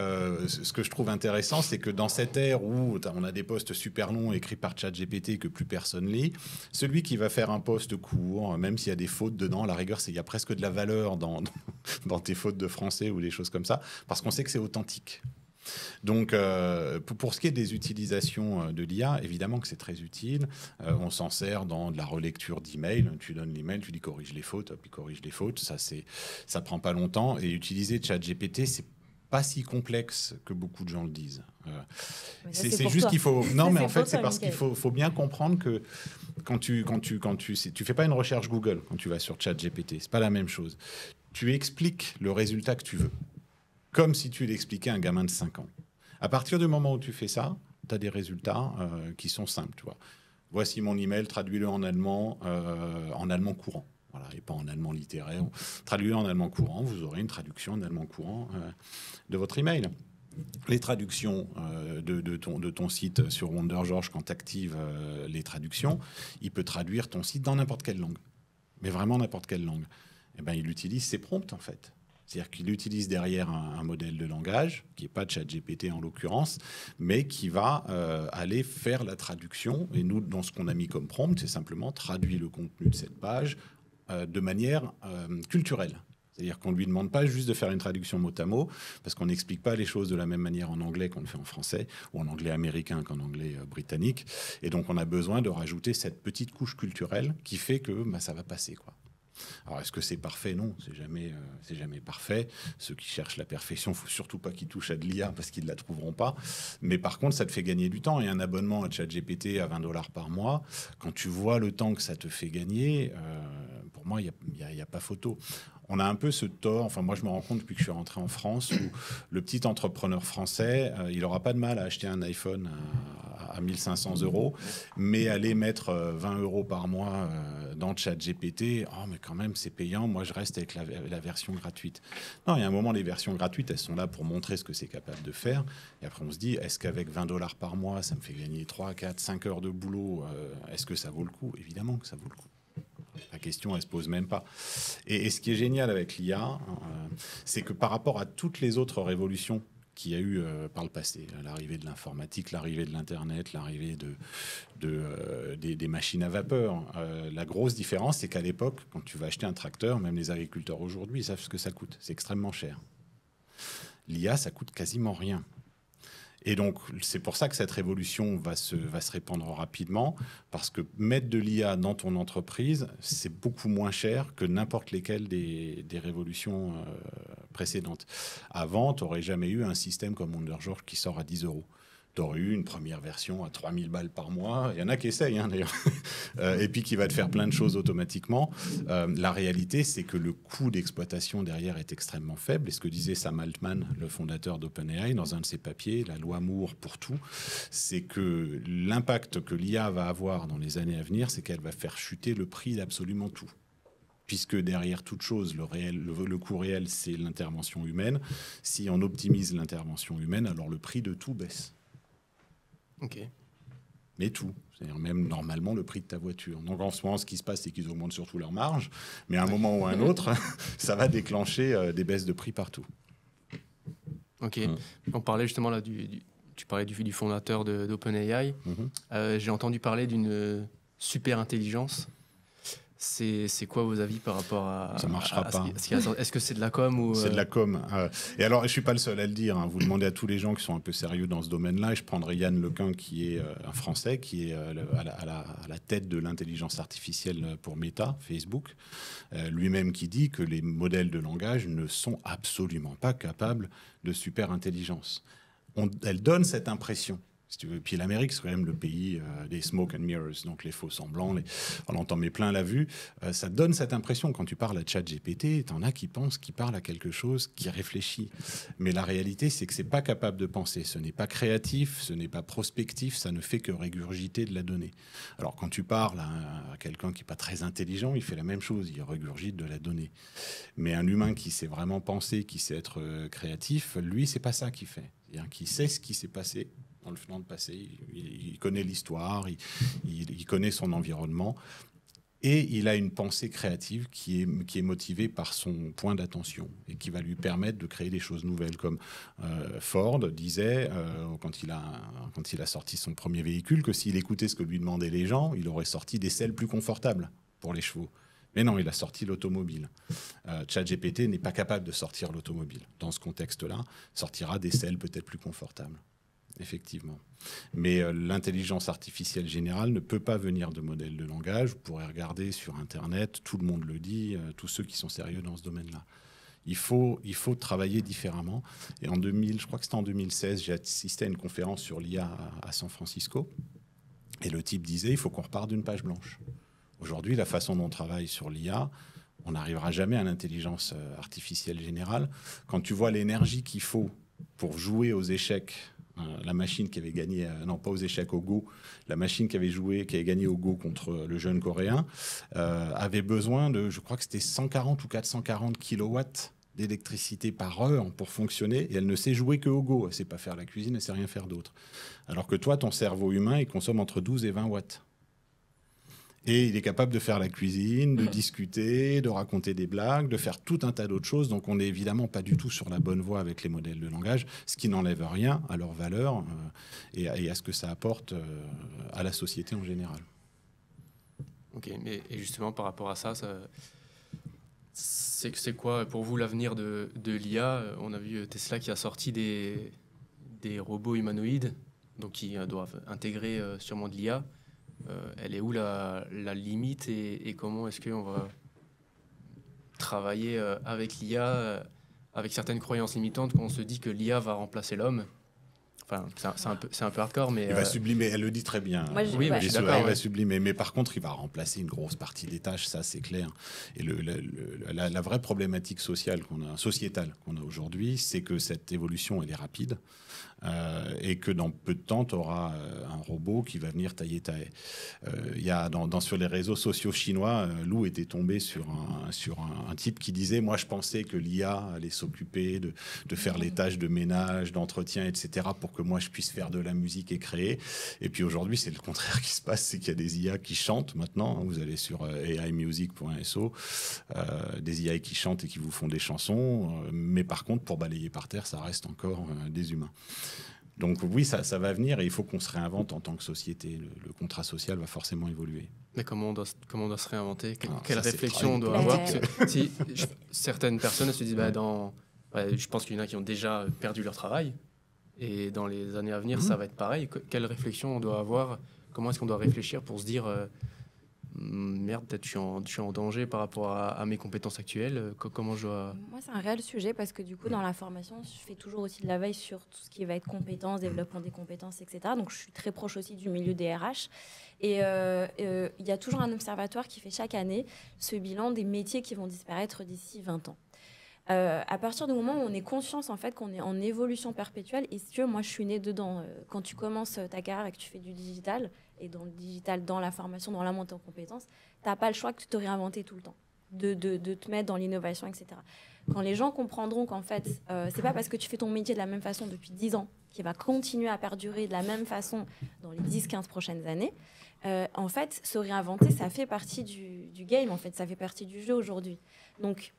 ce que je trouve intéressant, c'est que dans cette ère où on a des posts super longs écrits par ChatGPT que plus personne lit, celui qui va faire un post court, même s'il y a des fautes dedans, à la rigueur, il y a presque de la valeur dans tes fautes de français ou des choses comme ça, parce qu'on sait que c'est authentique. Donc, pour ce qui est des utilisations de l'IA, évidemment que c'est très utile. On s'en sert dans de la relecture d'emails. Tu donnes l'email, tu dis corrige les fautes, hop, il corrige les fautes. Ça prend pas longtemps. Et utiliser ChatGPT, c'est pas si complexe que beaucoup de gens le disent. C'est juste qu'il faut. Non, mais en fait, c'est parce qu'il faut bien comprendre que quand tu fais pas une recherche Google quand tu vas sur ChatGPT, c'est pas la même chose. Tu expliques le résultat que tu veux, comme si tu l'expliquais à un gamin de 5 ans. À partir du moment où tu fais ça, tu as des résultats qui sont simples. Tu vois. Voici mon email, traduis-le en allemand courant. Voilà, et pas en allemand littéraire. Traduis-le en allemand courant, vous aurez une traduction en allemand courant de votre email. Les traductions de ton site sur WonderGeorge, quand tu actives les traductions, il peut traduire ton site dans n'importe quelle langue. Mais vraiment n'importe quelle langue. Eh ben, il utilise ses prompts, en fait. C'est-à-dire qu'il utilise derrière un modèle de langage, qui n'est pas ChatGPT en l'occurrence, mais qui va aller faire la traduction. Et nous, dans ce qu'on a mis comme prompt, c'est simplement traduire le contenu de cette page de manière culturelle. C'est-à-dire qu'on ne lui demande pas juste de faire une traduction mot à mot, parce qu'on n'explique pas les choses de la même manière en anglais qu'on le fait en français, ou en anglais américain qu'en anglais britannique. Et donc, on a besoin de rajouter cette petite couche culturelle qui fait que ça va passer, quoi. Alors, est-ce que c'est parfait? Non, c'est jamais parfait. Ceux qui cherchent la perfection, il ne faut surtout pas qu'ils touchent à de l'IA parce qu'ils ne la trouveront pas. Mais par contre, ça te fait gagner du temps. Et un abonnement à ChatGPT à $20 par mois, quand tu vois le temps que ça te fait gagner, pour moi, il n'y a pas photo. On a un peu ce tort, enfin moi je me rends compte depuis que je suis rentré en France, où le petit entrepreneur français, il n'aura pas de mal à acheter un iPhone à 1 500 €, mais aller mettre 20 € par mois dans ChatGPT, oh mais quand même c'est payant, moi je reste avec la version gratuite. Non, il y a un moment, les versions gratuites, elles sont là pour montrer ce que c'est capable de faire, et après on se dit, est-ce qu'avec 20 $ par mois, ça me fait gagner 3, 4, 5 heures de boulot, est-ce que ça vaut le coup? Évidemment que ça vaut le coup. La question, elle se pose même pas. Et ce qui est génial avec l'IA, c'est que par rapport à toutes les autres révolutions qu'il y a eu par le passé, l'arrivée de l'informatique, l'arrivée de l'Internet, l'arrivée des machines à vapeur, la grosse différence, c'est qu'à l'époque, quand tu vas acheter un tracteur, même les agriculteurs aujourd'hui, ils savent ce que ça coûte. C'est extrêmement cher. L'IA, ça coûte quasiment rien. Et donc, c'est pour ça que cette révolution va se répandre rapidement, parce que mettre de l'IA dans ton entreprise, c'est beaucoup moins cher que n'importe lesquelles des révolutions précédentes. Avant, tu n'aurais jamais eu un système comme WonderJob qui sort à 10 €. Tu aurais eu une première version à 3000 balles par mois. Il y en a qui essayent, d'ailleurs. Et puis qui va te faire plein de choses automatiquement. La réalité, c'est que le coût d'exploitation derrière est extrêmement faible. Et ce que disait Sam Altman, le fondateur d'OpenAI, dans un de ses papiers, la loi Moore pour tout, c'est que l'impact que l'IA va avoir dans les années à venir, c'est qu'elle va faire chuter le prix d'absolument tout. Puisque derrière toute chose, le coût réel, c'est l'intervention humaine. Si on optimise l'intervention humaine, alors le prix de tout baisse. Ok. Mais tout. C'est-à-dire même normalement le prix de ta voiture. Donc en ce moment, ce qui se passe, c'est qu'ils augmentent surtout leur marge. Mais à un moment ou à un autre, ça va déclencher des baisses de prix partout. Ok. On parlait justement là tu parlais du fondateur d'OpenAI. J'ai entendu parler d'une super intelligence. C'est quoi vos avis par rapport à... Ça ne marchera pas. Est-ce que c'est de la com ou... C'est de la com. Et alors, je ne suis pas le seul à le dire. Vous demandez à tous les gens qui sont un peu sérieux dans ce domaine-là. Et je prendrai Yann Lequin, qui est un Français, qui est à la tête de l'intelligence artificielle pour Meta, Facebook. Lui-même qui dit que les modèles de langage ne sont absolument pas capables de super intelligence. Elle donne cette impression. Si tu veux. Puis l'Amérique, c'est quand même le pays des smoke and mirrors, donc les faux semblants. On en met plein la vue. Ça donne cette impression. Quand tu parles à ChatGPT, t'en as qui pensent qu'il parle à quelque chose, qui réfléchit. Mais la réalité, c'est que c'est pas capable de penser. Ce n'est pas créatif, ce n'est pas prospectif, ça ne fait que régurgiter de la donnée. Alors quand tu parles à quelqu'un qui n'est pas très intelligent, il fait la même chose, il régurgite de la donnée. Mais un humain qui sait vraiment penser, qui sait être créatif, lui, c'est pas ça qu'il fait. C'est-à-dire qu'il sait ce qui s'est passé dans le passé, il connaît l'histoire, il connaît son environnement, et il a une pensée créative qui est motivée par son point d'attention et qui va lui permettre de créer des choses nouvelles, comme Ford disait quand il a sorti son premier véhicule, que s'il écoutait ce que lui demandaient les gens, il aurait sorti des selles plus confortables pour les chevaux. Mais non, il a sorti l'automobile. ChatGPT n'est pas capable de sortir l'automobile. Dans ce contexte-là, sortira des selles peut-être plus confortables. Effectivement. Mais l'intelligence artificielle générale ne peut pas venir de modèles de langage. Vous pourrez regarder sur Internet, tout le monde le dit, tous ceux qui sont sérieux dans ce domaine-là. Il faut travailler différemment. Et je crois que c'était en 2016, j'ai assisté à une conférence sur l'IA à San Francisco. Et le type disait, il faut qu'on reparte d'une page blanche. Aujourd'hui, la façon dont on travaille sur l'IA, on n'arrivera jamais à l'intelligence artificielle générale. Quand tu vois l'énergie qu'il faut pour jouer aux échecs, la machine qui avait gagné, non pas aux échecs, au Go, la machine qui avait gagné au Go contre le jeune Coréen, avait besoin de, je crois que c'était 140 ou 440 kilowatts d'électricité par heure pour fonctionner, et elle ne sait jouer que au Go, elle ne sait pas faire la cuisine, elle ne sait rien faire d'autre. Alors que toi, ton cerveau humain, il consomme entre 12 et 20 watts. Et il est capable de faire la cuisine, de discuter, de raconter des blagues, de faire tout un tas d'autres choses. Donc on n'est évidemment pas du tout sur la bonne voie avec les modèles de langage, ce qui n'enlève rien à leur valeur et à ce que ça apporte à la société en général. Ok, et justement par rapport à ça c'est quoi pour vous l'avenir de l'IA? On a vu Tesla qui a sorti des robots humanoïdes, donc qui doivent intégrer sûrement de l'IA. Elle est où la limite et comment est-ce qu'on va travailler avec l'IA, avec certaines croyances limitantes, quand on se dit que l'IA va remplacer l'homme. Enfin, c'est un peu hardcore, mais... Il va sublimer, elle le dit très bien. Moi, oui, je suis d'accord. Il va sublimer, mais par contre, il va remplacer une grosse partie des tâches, ça c'est clair. Et la vraie problématique sociétale qu'on a aujourd'hui, c'est que cette évolution, elle est rapide. Et que dans peu de temps, tu auras un robot qui va venir tailler ta haie. Sur les réseaux sociaux chinois, Lou était tombé sur un type qui disait « Moi, je pensais que l'IA allait s'occuper de faire les tâches de ménage, d'entretien, etc. pour que moi, je puisse faire de la musique et créer. » Et puis aujourd'hui, c'est le contraire qui se passe, c'est qu'il y a des IA qui chantent maintenant. Vous allez sur aimusic.so, des IA qui chantent et qui vous font des chansons. Mais par contre, pour balayer par terre, ça reste encore des humains. Donc oui, ça va venir et il faut qu'on se réinvente en tant que société. Le contrat social va forcément évoluer. Mais comment on doit se réinventer? Quelle ça, réflexion on doit avoir? Certaines personnes se disent, je pense qu'il y en a qui ont déjà perdu leur travail. Et dans les années à venir, ça va être pareil. Quelle réflexion on doit avoir? Comment est-ce qu'on doit réfléchir pour se dire... merde, peut-être je suis en danger par rapport à mes compétences actuelles. Comment je dois... Moi, c'est un réel sujet parce que du coup, dans la formation, je fais toujours aussi de la veille sur tout ce qui va être compétences, développement des compétences, etc. Donc, je suis très proche aussi du milieu des RH. Et il y a toujours un observatoire qui fait chaque année ce bilan des métiers qui vont disparaître d'ici 20 ans. À partir du moment où on est conscience en fait qu'on est en évolution perpétuelle, et si tu veux, moi je suis née dedans. Quand tu commences ta carrière et que tu fais du digital, et dans le digital, dans la formation, dans la montée en compétences, tu n'as pas le choix que de te réinventer tout le temps, de te mettre dans l'innovation, etc. Quand les gens comprendront qu'en fait, c'est pas parce que tu fais ton métier de la même façon depuis 10 ans qu'il va continuer à perdurer de la même façon dans les 10-15 prochaines années. En fait, se réinventer, ça fait partie du game, en fait, ça fait partie du jeu aujourd'hui. Donc,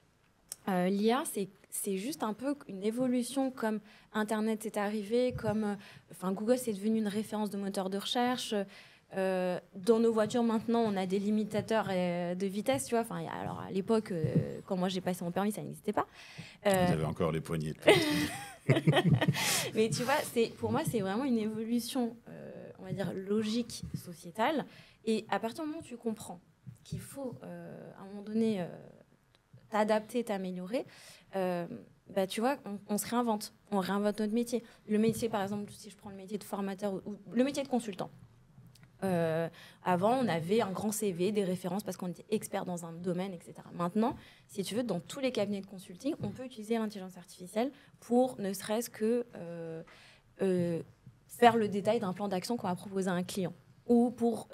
l'IA, c'est juste un peu une évolution comme Internet est arrivé, comme Google c'est devenu une référence de moteur de recherche. Dans nos voitures maintenant, on a des limitateurs de vitesse, tu vois. Alors à l'époque, quand moi j'ai passé mon permis, ça n'existait pas. Vous avez encore les poignées de Mais tu vois, pour moi, c'est vraiment une évolution, on va dire, logique, sociétale. Et à partir du moment où tu comprends qu'il faut, à un moment donné... t'adapter, t'améliorer, tu vois, on se réinvente. On réinvente notre métier. Le métier, par exemple, si je prends le métier de formateur ou le métier de consultant. Avant, on avait un grand CV, des références parce qu'on était expert dans un domaine, etc. Maintenant, si tu veux, dans tous les cabinets de consulting, on peut utiliser l'intelligence artificielle pour ne serait-ce que faire le détail d'un plan d'action qu'on va proposer à un client, ou pour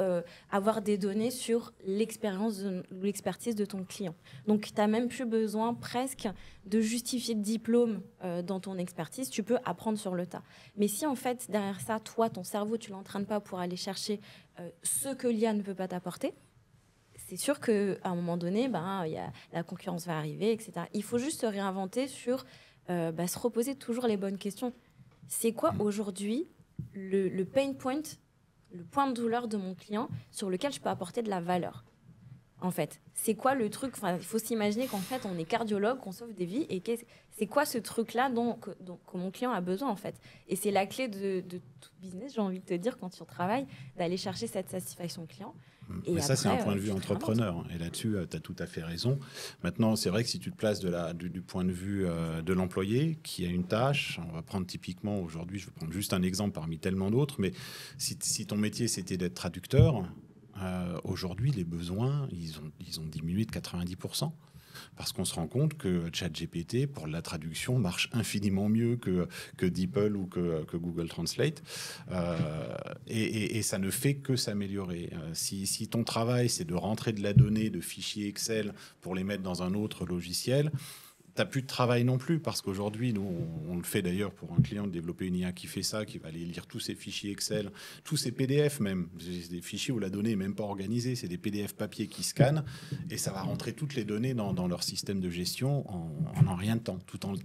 avoir des données sur l'expérience ou l'expertise de ton client. Donc, tu n'as même plus besoin presque de justifier de diplôme dans ton expertise. Tu peux apprendre sur le tas. Mais si, en fait, derrière ça, toi, ton cerveau, tu ne l'entraînes pas pour aller chercher ce que l'IA ne peut pas t'apporter, c'est sûr qu'à un moment donné, la concurrence va arriver, etc. Il faut juste se réinventer sur se reposer toujours les bonnes questions. C'est quoi aujourd'hui le pain point, le point de douleur de mon client sur lequel je peux apporter de la valeur? En fait, c'est quoi le truc? Il faut s'imaginer qu'en fait, on est cardiologue, qu'on sauve des vies, et c'est quoi ce truc-là que mon client a besoin, en fait? Et c'est la clé de tout business, j'ai envie de te dire, quand tu travailles, d'aller chercher cette satisfaction client. Et mais après, ça, c'est un point de vue entrepreneur. Et là-dessus, tu as tout à fait raison. Maintenant, c'est vrai que si tu te places du point de vue de l'employé qui a une tâche, on va prendre typiquement aujourd'hui, je vais prendre juste un exemple parmi tellement d'autres, mais si ton métier, c'était d'être traducteur, aujourd'hui, les besoins, ils ont diminué de 90%. Parce qu'on se rend compte que ChatGPT, pour la traduction, marche infiniment mieux que DeepL ou que Google Translate. Et ça ne fait que s'améliorer. Si ton travail, c'est de rentrer de la donnée de fichiers Excel pour les mettre dans un autre logiciel, tu n'as plus de travail non plus, parce qu'aujourd'hui, nous, on le fait d'ailleurs pour un client de développer une IA qui fait ça, qui va aller lire tous ces fichiers Excel, tous ces PDF même. C'est des fichiers où la donnée n'est même pas organisée, c'est des PDF papier qui scannent, et ça va rentrer toutes les données dans leur système de gestion en rien de temps,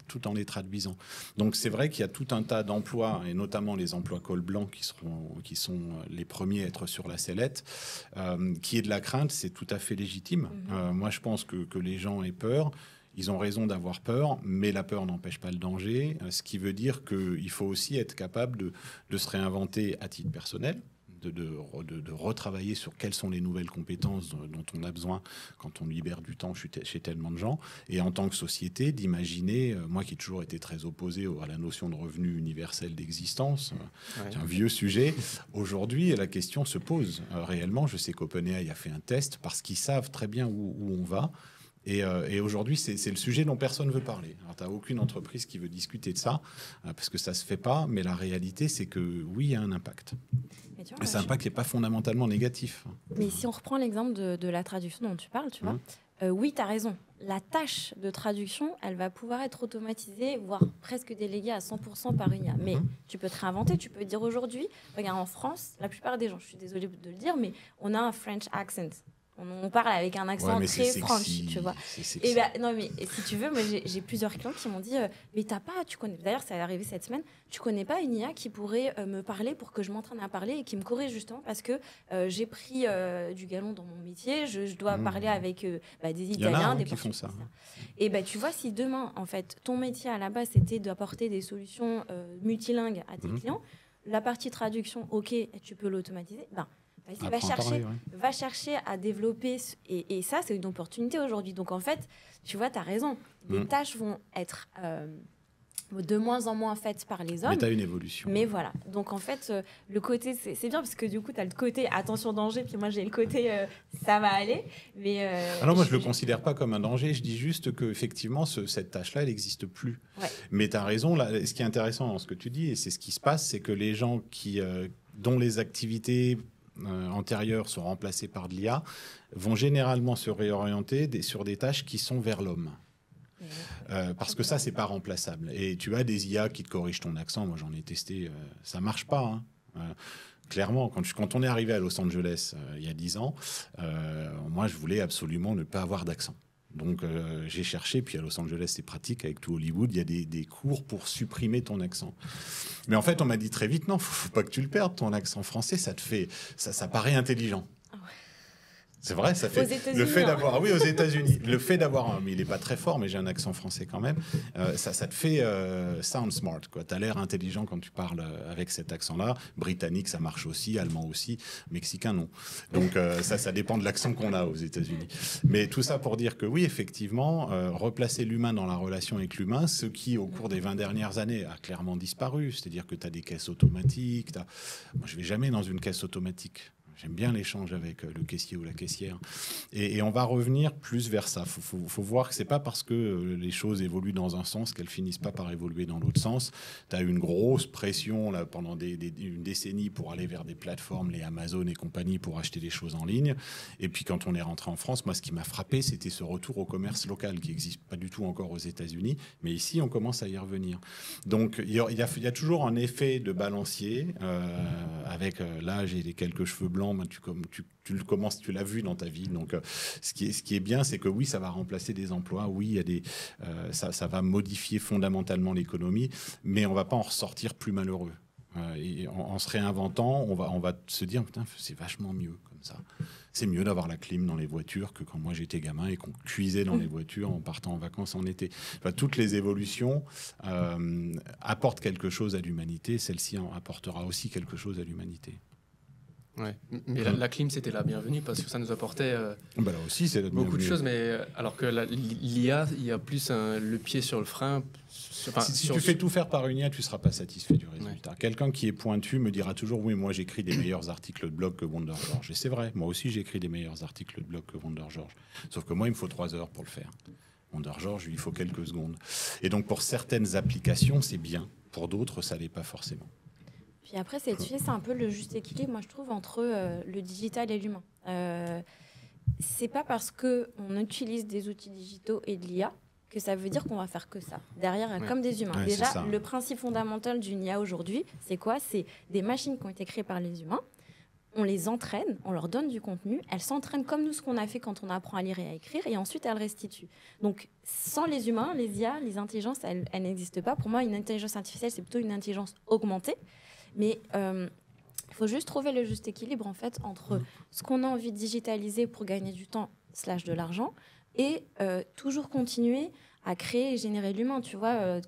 tout en les traduisant. Donc c'est vrai qu'il y a tout un tas d'emplois, et notamment les emplois col blanc qui sont les premiers à être sur la sellette, qui est de la crainte, c'est tout à fait légitime. Moi, je pense que les gens aient peur. Ils ont raison d'avoir peur, mais la peur n'empêche pas le danger, ce qui veut dire qu'il faut aussi être capable de se réinventer à titre personnel, de retravailler sur quelles sont les nouvelles compétences dont on a besoin quand on libère du temps chez tellement de gens. Et en tant que société, d'imaginer, moi qui ai toujours été très opposé à la notion de revenu universel d'existence, c'est un vieux sujet. Aujourd'hui, la question se pose réellement. Je sais qu'OpenAI a fait un test parce qu'ils savent très bien où on va. Et aujourd'hui, c'est le sujet dont personne ne veut parler. Alors, tu n'as aucune entreprise qui veut discuter de ça, parce que ça ne se fait pas. Mais la réalité, c'est que oui, il y a un impact. Et cet impact n'est pas fondamentalement négatif. Mais si on reprend l'exemple de la traduction dont tu parles, tu vois, oui, tu as raison. La tâche de traduction, elle va pouvoir être automatisée, voire presque déléguée à 100% par IA. Mais tu peux te réinventer, tu peux dire aujourd'hui, regarde, en France, la plupart des gens, je suis désolée de le dire, mais on a un French accent. On parle avec un accent très French, tu vois. Et non, mais si tu veux, moi j'ai plusieurs clients qui m'ont dit mais tu connais. D'ailleurs, ça est arrivé cette semaine. Tu connais pas une IA qui pourrait me parler pour que je m'entraîne à parler et qui me corrige justement parce que j'ai pris du galon dans mon métier. Je dois parler avec des Italiens, des qui font ça. Et tu vois, si demain, en fait, ton métier à la base c'était d'apporter des solutions multilingues à tes clients, la partie traduction, ok, tu peux l'automatiser. Va chercher à développer, et ça, c'est une opportunité aujourd'hui. Donc, en fait, tu vois, tu as raison. Les tâches vont être de moins en moins faites par les hommes. Mais tu as une évolution. Mais voilà. Donc, en fait, le côté, c'est bien parce que du coup, tu as le côté attention danger, puis moi, j'ai le côté ça va aller. Mais, alors, moi, je ne le considère pas comme un danger. Je dis juste qu'effectivement, cette tâche-là, elle n'existe plus. Ouais. Mais tu as raison. Là, ce qui est intéressant dans ce que tu dis, et c'est ce qui se passe, c'est que les gens dont les activités antérieures sont remplacées par de l'IA, vont généralement se réorienter sur des tâches qui sont vers l'homme. Parce que ça, c'est pas remplaçable. Et tu as des IA qui te corrigent ton accent. Moi, j'en ai testé. Ça marche pas. Clairement, quand on est arrivé à Los Angeles il y a 10 ans, moi, je voulais absolument ne pas avoir d'accent. Donc, j'ai cherché, puis à Los Angeles, c'est pratique, avec tout Hollywood, il y a des cours pour supprimer ton accent. Mais en fait, on m'a dit très vite, non, faut pas que tu le perdes, ton accent français, ça paraît intelligent. C'est vrai, ça fait le fait d'avoir, oui, aux États-Unis, le fait d'avoir, mais il est pas très fort, mais j'ai un accent français quand même. Ça te fait sound smart, quoi. T'as l'air intelligent quand tu parles avec cet accent-là. Britannique, ça marche aussi, allemand aussi, mexicain non. Donc ça dépend de l'accent qu'on a aux États-Unis. Mais tout ça pour dire que oui, effectivement, replacer l'humain dans la relation avec l'humain, ce qui au cours des 20 dernières années a clairement disparu. C'est-à-dire que tu as des caisses automatiques. Moi, je vais jamais dans une caisse automatique. J'aime bien l'échange avec le caissier ou la caissière. Et on va revenir plus vers ça. Faut voir que ce n'est pas parce que les choses évoluent dans un sens qu'elles finissent pas par évoluer dans l'autre sens. Tu as eu une grosse pression là, pendant une décennie pour aller vers des plateformes, les Amazon et compagnie, pour acheter des choses en ligne. Et puis quand on est rentré en France, moi, ce qui m'a frappé, c'était ce retour au commerce local qui n'existe pas du tout encore aux États-Unis. Mais ici, on commence à y revenir. Donc, il y a toujours un effet de balancier avec l'âge et les quelques cheveux blancs. Tu l'as vu dans ta vie. Donc, ce qui est bien, c'est que oui, ça va remplacer des emplois. Oui, ça va modifier fondamentalement l'économie, mais on ne va pas en ressortir plus malheureux. Et en se réinventant, on va se dire, putain, c'est vachement mieux comme ça. C'est mieux d'avoir la clim dans les voitures que quand moi j'étais gamin et qu'on cuisait dans les voitures en partant en vacances en été. Enfin, toutes les évolutions apportent quelque chose à l'humanité. Celle-ci en apportera aussi quelque chose à l'humanité. Ouais. Mais la clim, c'était la bienvenue parce que ça nous apportait là aussi, c'est beaucoup de choses. Mais alors que l'IA, il y a plus le pied sur le frein. Si tu fais tout faire par une IA, tu ne seras pas satisfait du résultat. Ouais. Quelqu'un qui est pointu me dira toujours, oui, moi j'écris des meilleurs articles de blog que Wonder George. Et c'est vrai, moi aussi j'écris des meilleurs articles de blog que Wonder George. Sauf que moi, il me faut 3 heures pour le faire. Wonder George, il faut quelques secondes. Et donc pour certaines applications, c'est bien. Pour d'autres, ça ne l'est pas forcément. Puis après, c'est un peu le juste équilibre, moi je trouve, entre le digital et l'humain. C'est pas parce qu'on utilise des outils digitaux et de l'IA que ça veut dire qu'on va faire que ça. Derrière, comme des humains. Ouais, déjà, le principe fondamental d'une IA aujourd'hui, c'est quoi ? C'est des machines qui ont été créées par les humains. On les entraîne, on leur donne du contenu. Elles s'entraînent comme nous, ce qu'on a fait quand on apprend à lire et à écrire. Et ensuite, elles restituent. Donc, sans les humains, les IA, les intelligences, elles n'existent pas. Pour moi, une intelligence artificielle, c'est plutôt une intelligence augmentée. Mais il faut juste trouver le juste équilibre en fait, entre ce qu'on a envie de digitaliser pour gagner du temps / de l'argent et toujours continuer à créer et générer l'humain. Tu vois,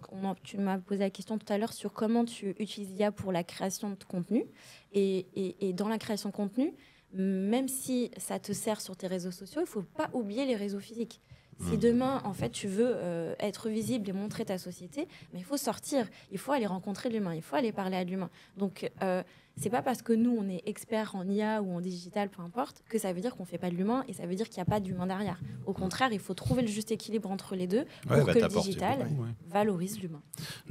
tu m'as posé la question tout à l'heure sur comment tu utilises l'IA pour la création de contenu. Et dans la création de contenu, même si ça te sert sur tes réseaux sociaux, il ne faut pas oublier les réseaux physiques. Si demain, en fait, tu veux être visible et montrer ta société, mais il faut sortir, il faut aller rencontrer l'humain, il faut aller parler à l'humain. Donc, c'est pas parce que nous, on est experts en IA ou en digital, peu importe, que ça veut dire qu'on fait pas de l'humain et ça veut dire qu'il n'y a pas d'humain derrière. Au contraire, il faut trouver le juste équilibre entre les deux pour que le digital valorise l'humain.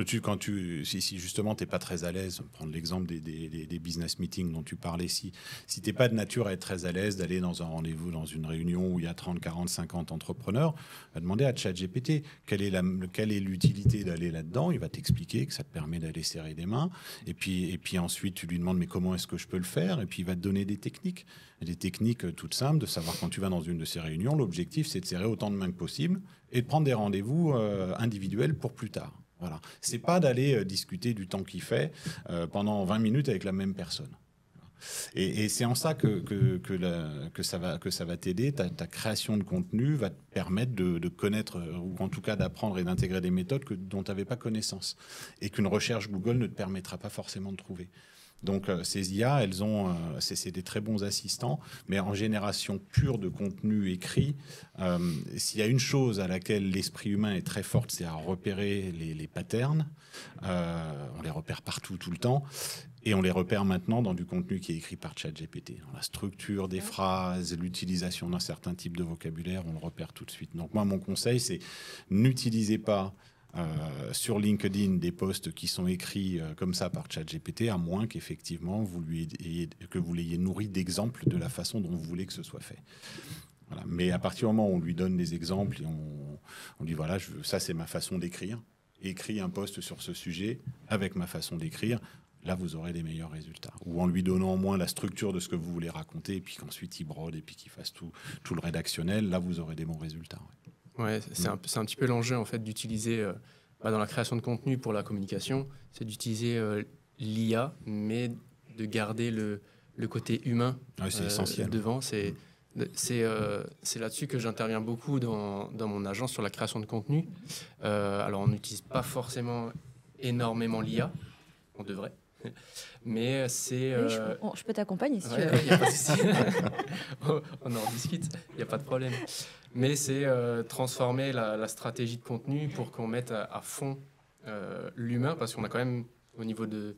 Si justement tu n'es pas très à l'aise, prendre l'exemple des business meetings dont tu parlais, si tu n'es pas de nature à être très à l'aise d'aller dans un rendez-vous, dans une réunion où il y a 30, 40, 50 entrepreneurs, va demander à ChatGPT quelle est l'utilité d'aller là-dedans. Il va t'expliquer que ça te permet d'aller serrer des mains. Et puis ensuite, tu lui demandes mais comment est-ce que je peux le faire ? Et puis il va te donner des techniques toutes simples, de savoir quand tu vas dans une de ces réunions, l'objectif c'est de serrer autant de mains que possible et de prendre des rendez-vous individuels pour plus tard. Voilà. C'est pas d'aller discuter du temps qu'il fait pendant 20 minutes avec la même personne. Et c'est en ça que ça va t'aider. Ta création de contenu va te permettre de connaître, ou en tout cas d'apprendre et d'intégrer des méthodes dont tu n'avais pas connaissance et qu'une recherche Google ne te permettra pas forcément de trouver. Donc ces IA, c'est des très bons assistants, mais en génération pure de contenu écrit, s'il y a une chose à laquelle l'esprit humain est très fort, c'est à repérer les patterns. On les repère partout, tout le temps. Et on les repère maintenant dans du contenu qui est écrit par ChatGPT. Dans la structure des phrases, l'utilisation d'un certain type de vocabulaire, on le repère tout de suite. Donc moi, mon conseil, c'est n'utilisez pas sur LinkedIn des posts qui sont écrits comme ça par ChatGPT, à moins qu'effectivement vous l'ayez nourri d'exemples de la façon dont vous voulez que ce soit fait. Voilà. Mais à partir du moment où on lui donne des exemples et on dit voilà, ça c'est ma façon d'écrire, écris un post sur ce sujet avec ma façon d'écrire, là vous aurez les meilleurs résultats. Ou en lui donnant au moins la structure de ce que vous voulez raconter, et puis qu'ensuite il brode et puis qu'il fasse tout le rédactionnel, là vous aurez des bons résultats. Ouais, c'est un petit peu l'enjeu en fait d'utiliser dans la création de contenu pour la communication, c'est d'utiliser l'IA, mais de garder le côté humain c'est essentiel. Devant. C'est là-dessus que j'interviens beaucoup dans mon agence sur la création de contenu. Alors on n'utilise pas forcément énormément l'IA, on devrait. Mais c'est... Oui, je peux t'accompagner si tu veux. Y a pas de souci. On en discute, il n'y a pas de problème. Mais c'est transformer la stratégie de contenu pour qu'on mette à fond l'humain, parce qu'on a quand même, au niveau de...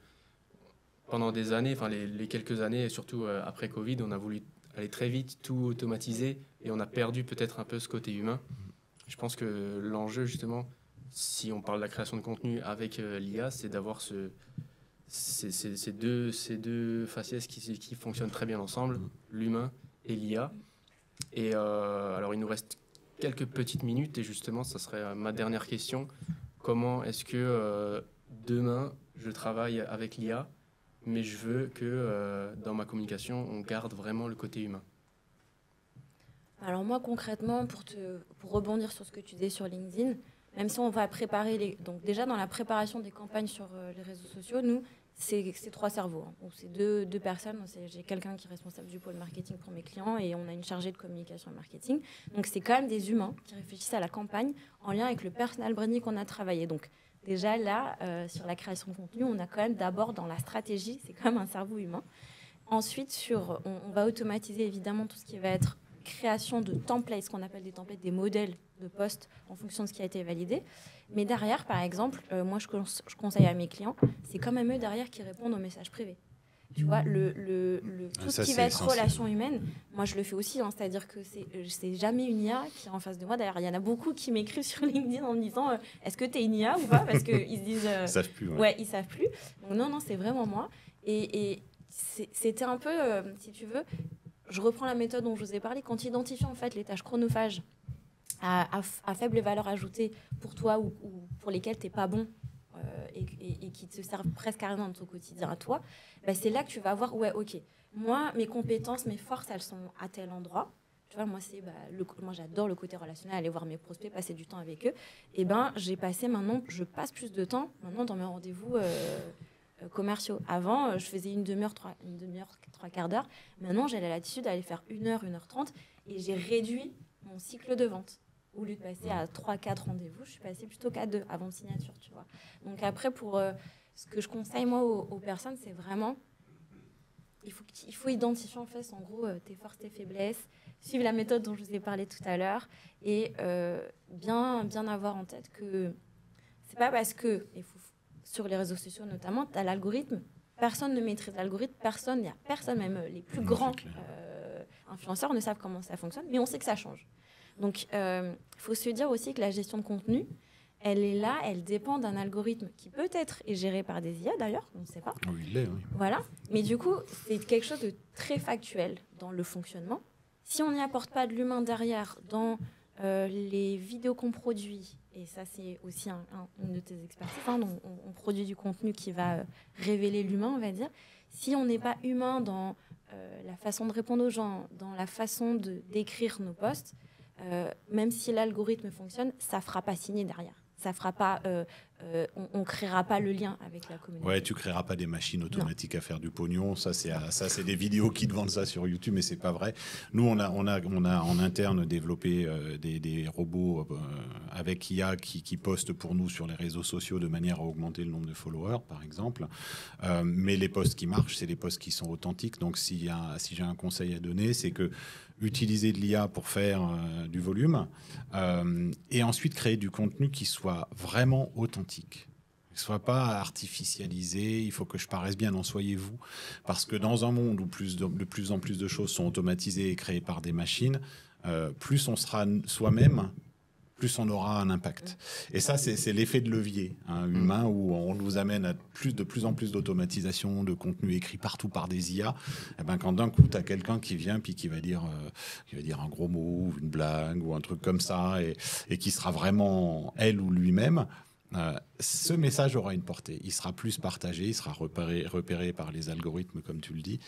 Pendant des années, enfin les quelques années, et surtout après Covid, on a voulu aller très vite, tout automatiser, et on a perdu peut-être un peu ce côté humain. Je pense que l'enjeu, justement, si on parle de la création de contenu avec l'IA, c'est d'avoir ces deux faciès qui fonctionnent très bien ensemble, l'humain et l'IA. Et alors, il nous reste quelques petites minutes, et justement, ça serait ma dernière question. Comment est-ce que demain, je travaille avec l'IA, mais je veux que dans ma communication, on garde vraiment le côté humain? Alors moi, concrètement, pour rebondir sur ce que tu disais sur LinkedIn, même si on va préparer donc déjà dans la préparation des campagnes sur les réseaux sociaux, nous, c'est 3 cerveaux. Hein. C'est deux personnes. J'ai quelqu'un qui est responsable du pôle marketing pour mes clients et on a une chargée de communication et marketing. Donc c'est quand même des humains qui réfléchissent à la campagne en lien avec le personal branding qu'on a travaillé. Donc déjà là, sur la création de contenu, on a quand même d'abord dans la stratégie, c'est quand même un cerveau humain. Ensuite, on va automatiser évidemment tout ce qui va être création de templates, ce qu'on appelle des templates, des modèles de posts en fonction de ce qui a été validé. Mais derrière, par exemple, moi, je conseille à mes clients, c'est quand même eux derrière qui répondent aux messages privés. Tu vois, tout ce qui va être relation humaine, moi, je le fais aussi. Hein, c'est-à-dire que c'est jamais une IA qui est en face de moi. D'ailleurs, il y en a beaucoup qui m'écrivent sur LinkedIn en me disant est-ce que tu es une IA ou pas ? Parce qu'ils se disent... ils savent plus. Ouais, ils savent plus. Donc non, c'est vraiment moi. Et c'était un peu, si tu veux... Je reprends la méthode dont je vous ai parlé. Quand tu identifies en fait les tâches chronophages à faible valeur ajoutée pour toi ou pour lesquelles tu n'es pas bon et qui te servent presque à rien dans ton quotidien à toi, bah, c'est là que tu vas voir, ouais, ok, moi, mes compétences, mes forces, elles sont à tel endroit. Tu vois, moi, moi, j'adore le côté relationnel, aller voir mes prospects, passer du temps avec eux. Et ben, je passe plus de temps maintenant dans mes rendez-vous commerciaux. Avant, je faisais une demi-heure, 3 quarts d'heure. Maintenant, j'ai l'habitude d'aller faire 1 heure, 1h30 et j'ai réduit mon cycle de vente. Au lieu de passer à 3-4 rendez-vous, je suis passée plutôt qu'à 2 avant signature, tu vois. Donc après, pour ce que je conseille, moi, aux personnes, c'est vraiment... Il faut identifier, en fait, en gros, tes forces, tes faiblesses, suivre la méthode dont je vous ai parlé tout à l'heure et bien avoir en tête que c'est pas parce que, sur les réseaux sociaux notamment, tu as l'algorithme. Personne ne maîtrise l'algorithme, il n'y a personne, même les plus grands influenceurs ne savent comment ça fonctionne, mais on sait que ça change. Donc, il faut se dire aussi que la gestion de contenu, elle est là, elle dépend d'un algorithme qui peut-être est géré par des IA d'ailleurs, on ne sait pas. Oui, il l'est, oui. Voilà, mais du coup, c'est quelque chose de très factuel dans le fonctionnement. Si on n'y apporte pas de l'humain derrière dans les vidéos qu'on produit, et ça c'est aussi une de tes expertises, on produit du contenu qui va révéler l'humain, on va dire. Si on n'est pas humain dans la façon de répondre aux gens, dans la façon d'écrire nos posts, même si l'algorithme fonctionne, ça ne fera pas signer derrière. Ça fera pas, on créera pas le lien avec la communauté. Ouais, tu créeras pas des machines automatiques à faire du pognon. Ça, c'est des vidéos qui te vendent ça sur YouTube, mais c'est pas vrai. Nous, on a en interne développé des robots avec IA qui postent pour nous sur les réseaux sociaux de manière à augmenter le nombre de followers, par exemple. Mais les posts qui marchent, c'est les posts qui sont authentiques. Donc, si j'ai un conseil à donner, c'est que utiliser de l'IA pour faire du volume et ensuite créer du contenu qui soit vraiment authentique. Ne soit pas artificialisé, il faut que je paraisse bien, non, soyez-vous. Parce que dans un monde où de plus en plus de choses sont automatisées et créées par des machines, plus on sera soi-même, plus on aura un impact. Et ça, c'est l'effet de levier humain où on nous amène à de plus en plus d'automatisation, de contenu écrit partout par des IA. Et ben, quand d'un coup, tu as quelqu'un qui vient puis qui va dire un gros mot, ou une blague ou un truc comme ça et qui sera vraiment elle ou lui-même, ce message aura une portée. Il sera plus partagé, il sera repéré par les algorithmes, comme tu le dis.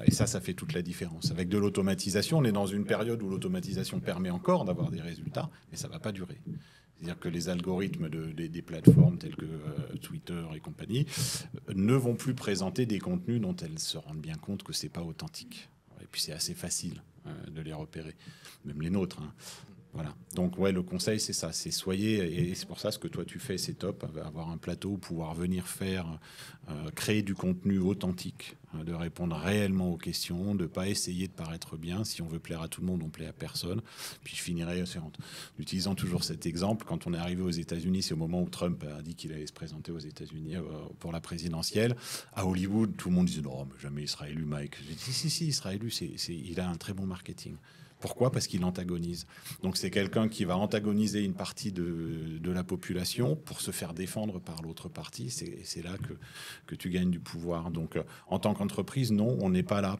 Et ça fait toute la différence. Avec de l'automatisation, on est dans une période où l'automatisation permet encore d'avoir des résultats, mais ça ne va pas durer. C'est-à-dire que les algorithmes des plateformes telles que Twitter et compagnie ne vont plus présenter des contenus dont elles se rendent bien compte que ce n'est pas authentique. Et puis c'est assez facile de les repérer, même les nôtres. Voilà. Donc ouais, le conseil c'est ça, c'est soyez, et c'est pour ça ce que toi tu fais, c'est top, avoir un plateau, pouvoir venir créer du contenu authentique, de répondre réellement aux questions, de pas essayer de paraître bien. Si on veut plaire à tout le monde, on plaît à personne. Puis je finirai en utilisant toujours cet exemple. Quand on est arrivé aux États-Unis, c'est au moment où Trump a dit qu'il allait se présenter aux États-Unis pour la présidentielle. À Hollywood, tout le monde disait non, mais jamais il sera élu, Mike. J'ai dit si, il sera élu. Il a un très bon marketing. Pourquoi ? Parce qu'il antagonise. Donc c'est quelqu'un qui va antagoniser une partie de la population pour se faire défendre par l'autre partie. C'est là que tu gagnes du pouvoir. Donc en tant qu'entreprise, non, on n'est pas là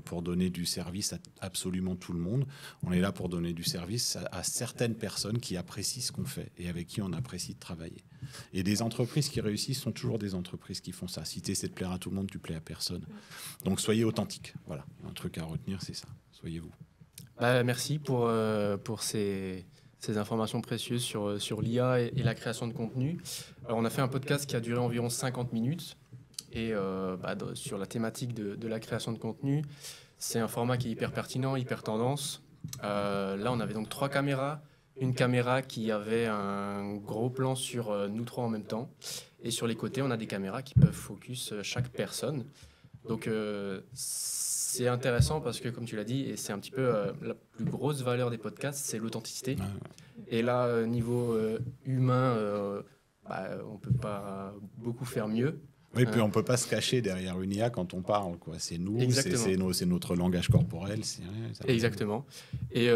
pour donner du service à absolument tout le monde. On est là pour donner du service à certaines personnes qui apprécient ce qu'on fait et avec qui on apprécie de travailler. Et des entreprises qui réussissent sont toujours des entreprises qui font ça. Si tu essaies de plaire à tout le monde, tu plais à personne. Donc soyez authentiques. Voilà, un truc à retenir, c'est ça. Soyez-vous. Merci pour ces informations précieuses sur l'IA et la création de contenu. Alors, on a fait un podcast qui a duré environ 50 minutes et sur la thématique de la création de contenu. C'est un format qui est hyper pertinent, hyper tendance. Là, on avait donc 3 caméras. Une caméra qui avait un gros plan sur nous 3 en même temps. Et sur les côtés, on a des caméras qui peuvent focus chaque personne. Donc, c'est intéressant parce que, comme tu l'as dit, et c'est un petit peu la plus grosse valeur des podcasts, c'est l'authenticité. Et là, niveau humain, on ne peut pas beaucoup faire mieux. Oui, puis on ne peut pas se cacher derrière une IA quand on parle, quoi. C'est nous, c'est notre langage corporel. Exactement. Et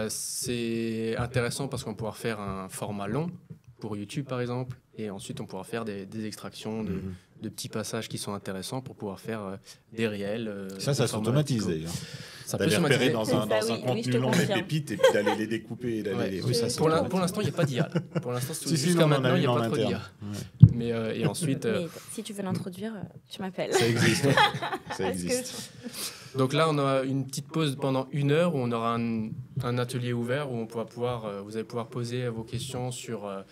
c'est intéressant parce qu'on pourra faire un format long pour YouTube, par exemple, et ensuite on pourra faire des extractions de petits passages qui sont intéressants pour pouvoir faire des réels. Ça s'automatise d'ailleurs. Ça d'aller peut repérer dans un oui, contenu long les pépites et puis d'aller les découper. Pour l'instant, il n'y a pas d'IA. Pour l'instant, jusqu'à maintenant, il n'y a pas trop d'IA. Mais et ensuite. Mais si tu veux l'introduire, tu m'appelles. Ça existe. Ça existe. Donc là, on a une petite pause pendant 1 heure où on aura un atelier ouvert où vous allez pouvoir poser vos questions sur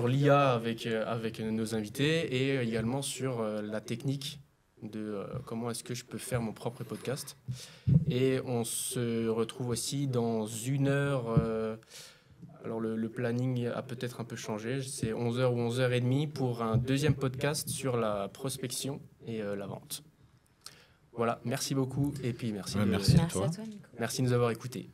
l'IA avec nos invités et également sur la technique de comment est-ce que je peux faire mon propre podcast. Et on se retrouve aussi dans 1 heure. Alors le planning a peut-être un peu changé. C'est 11h ou 11h30 pour un deuxième podcast sur la prospection et la vente. Voilà, merci beaucoup et puis merci merci à toi. Nico. Merci de nous avoir écoutés.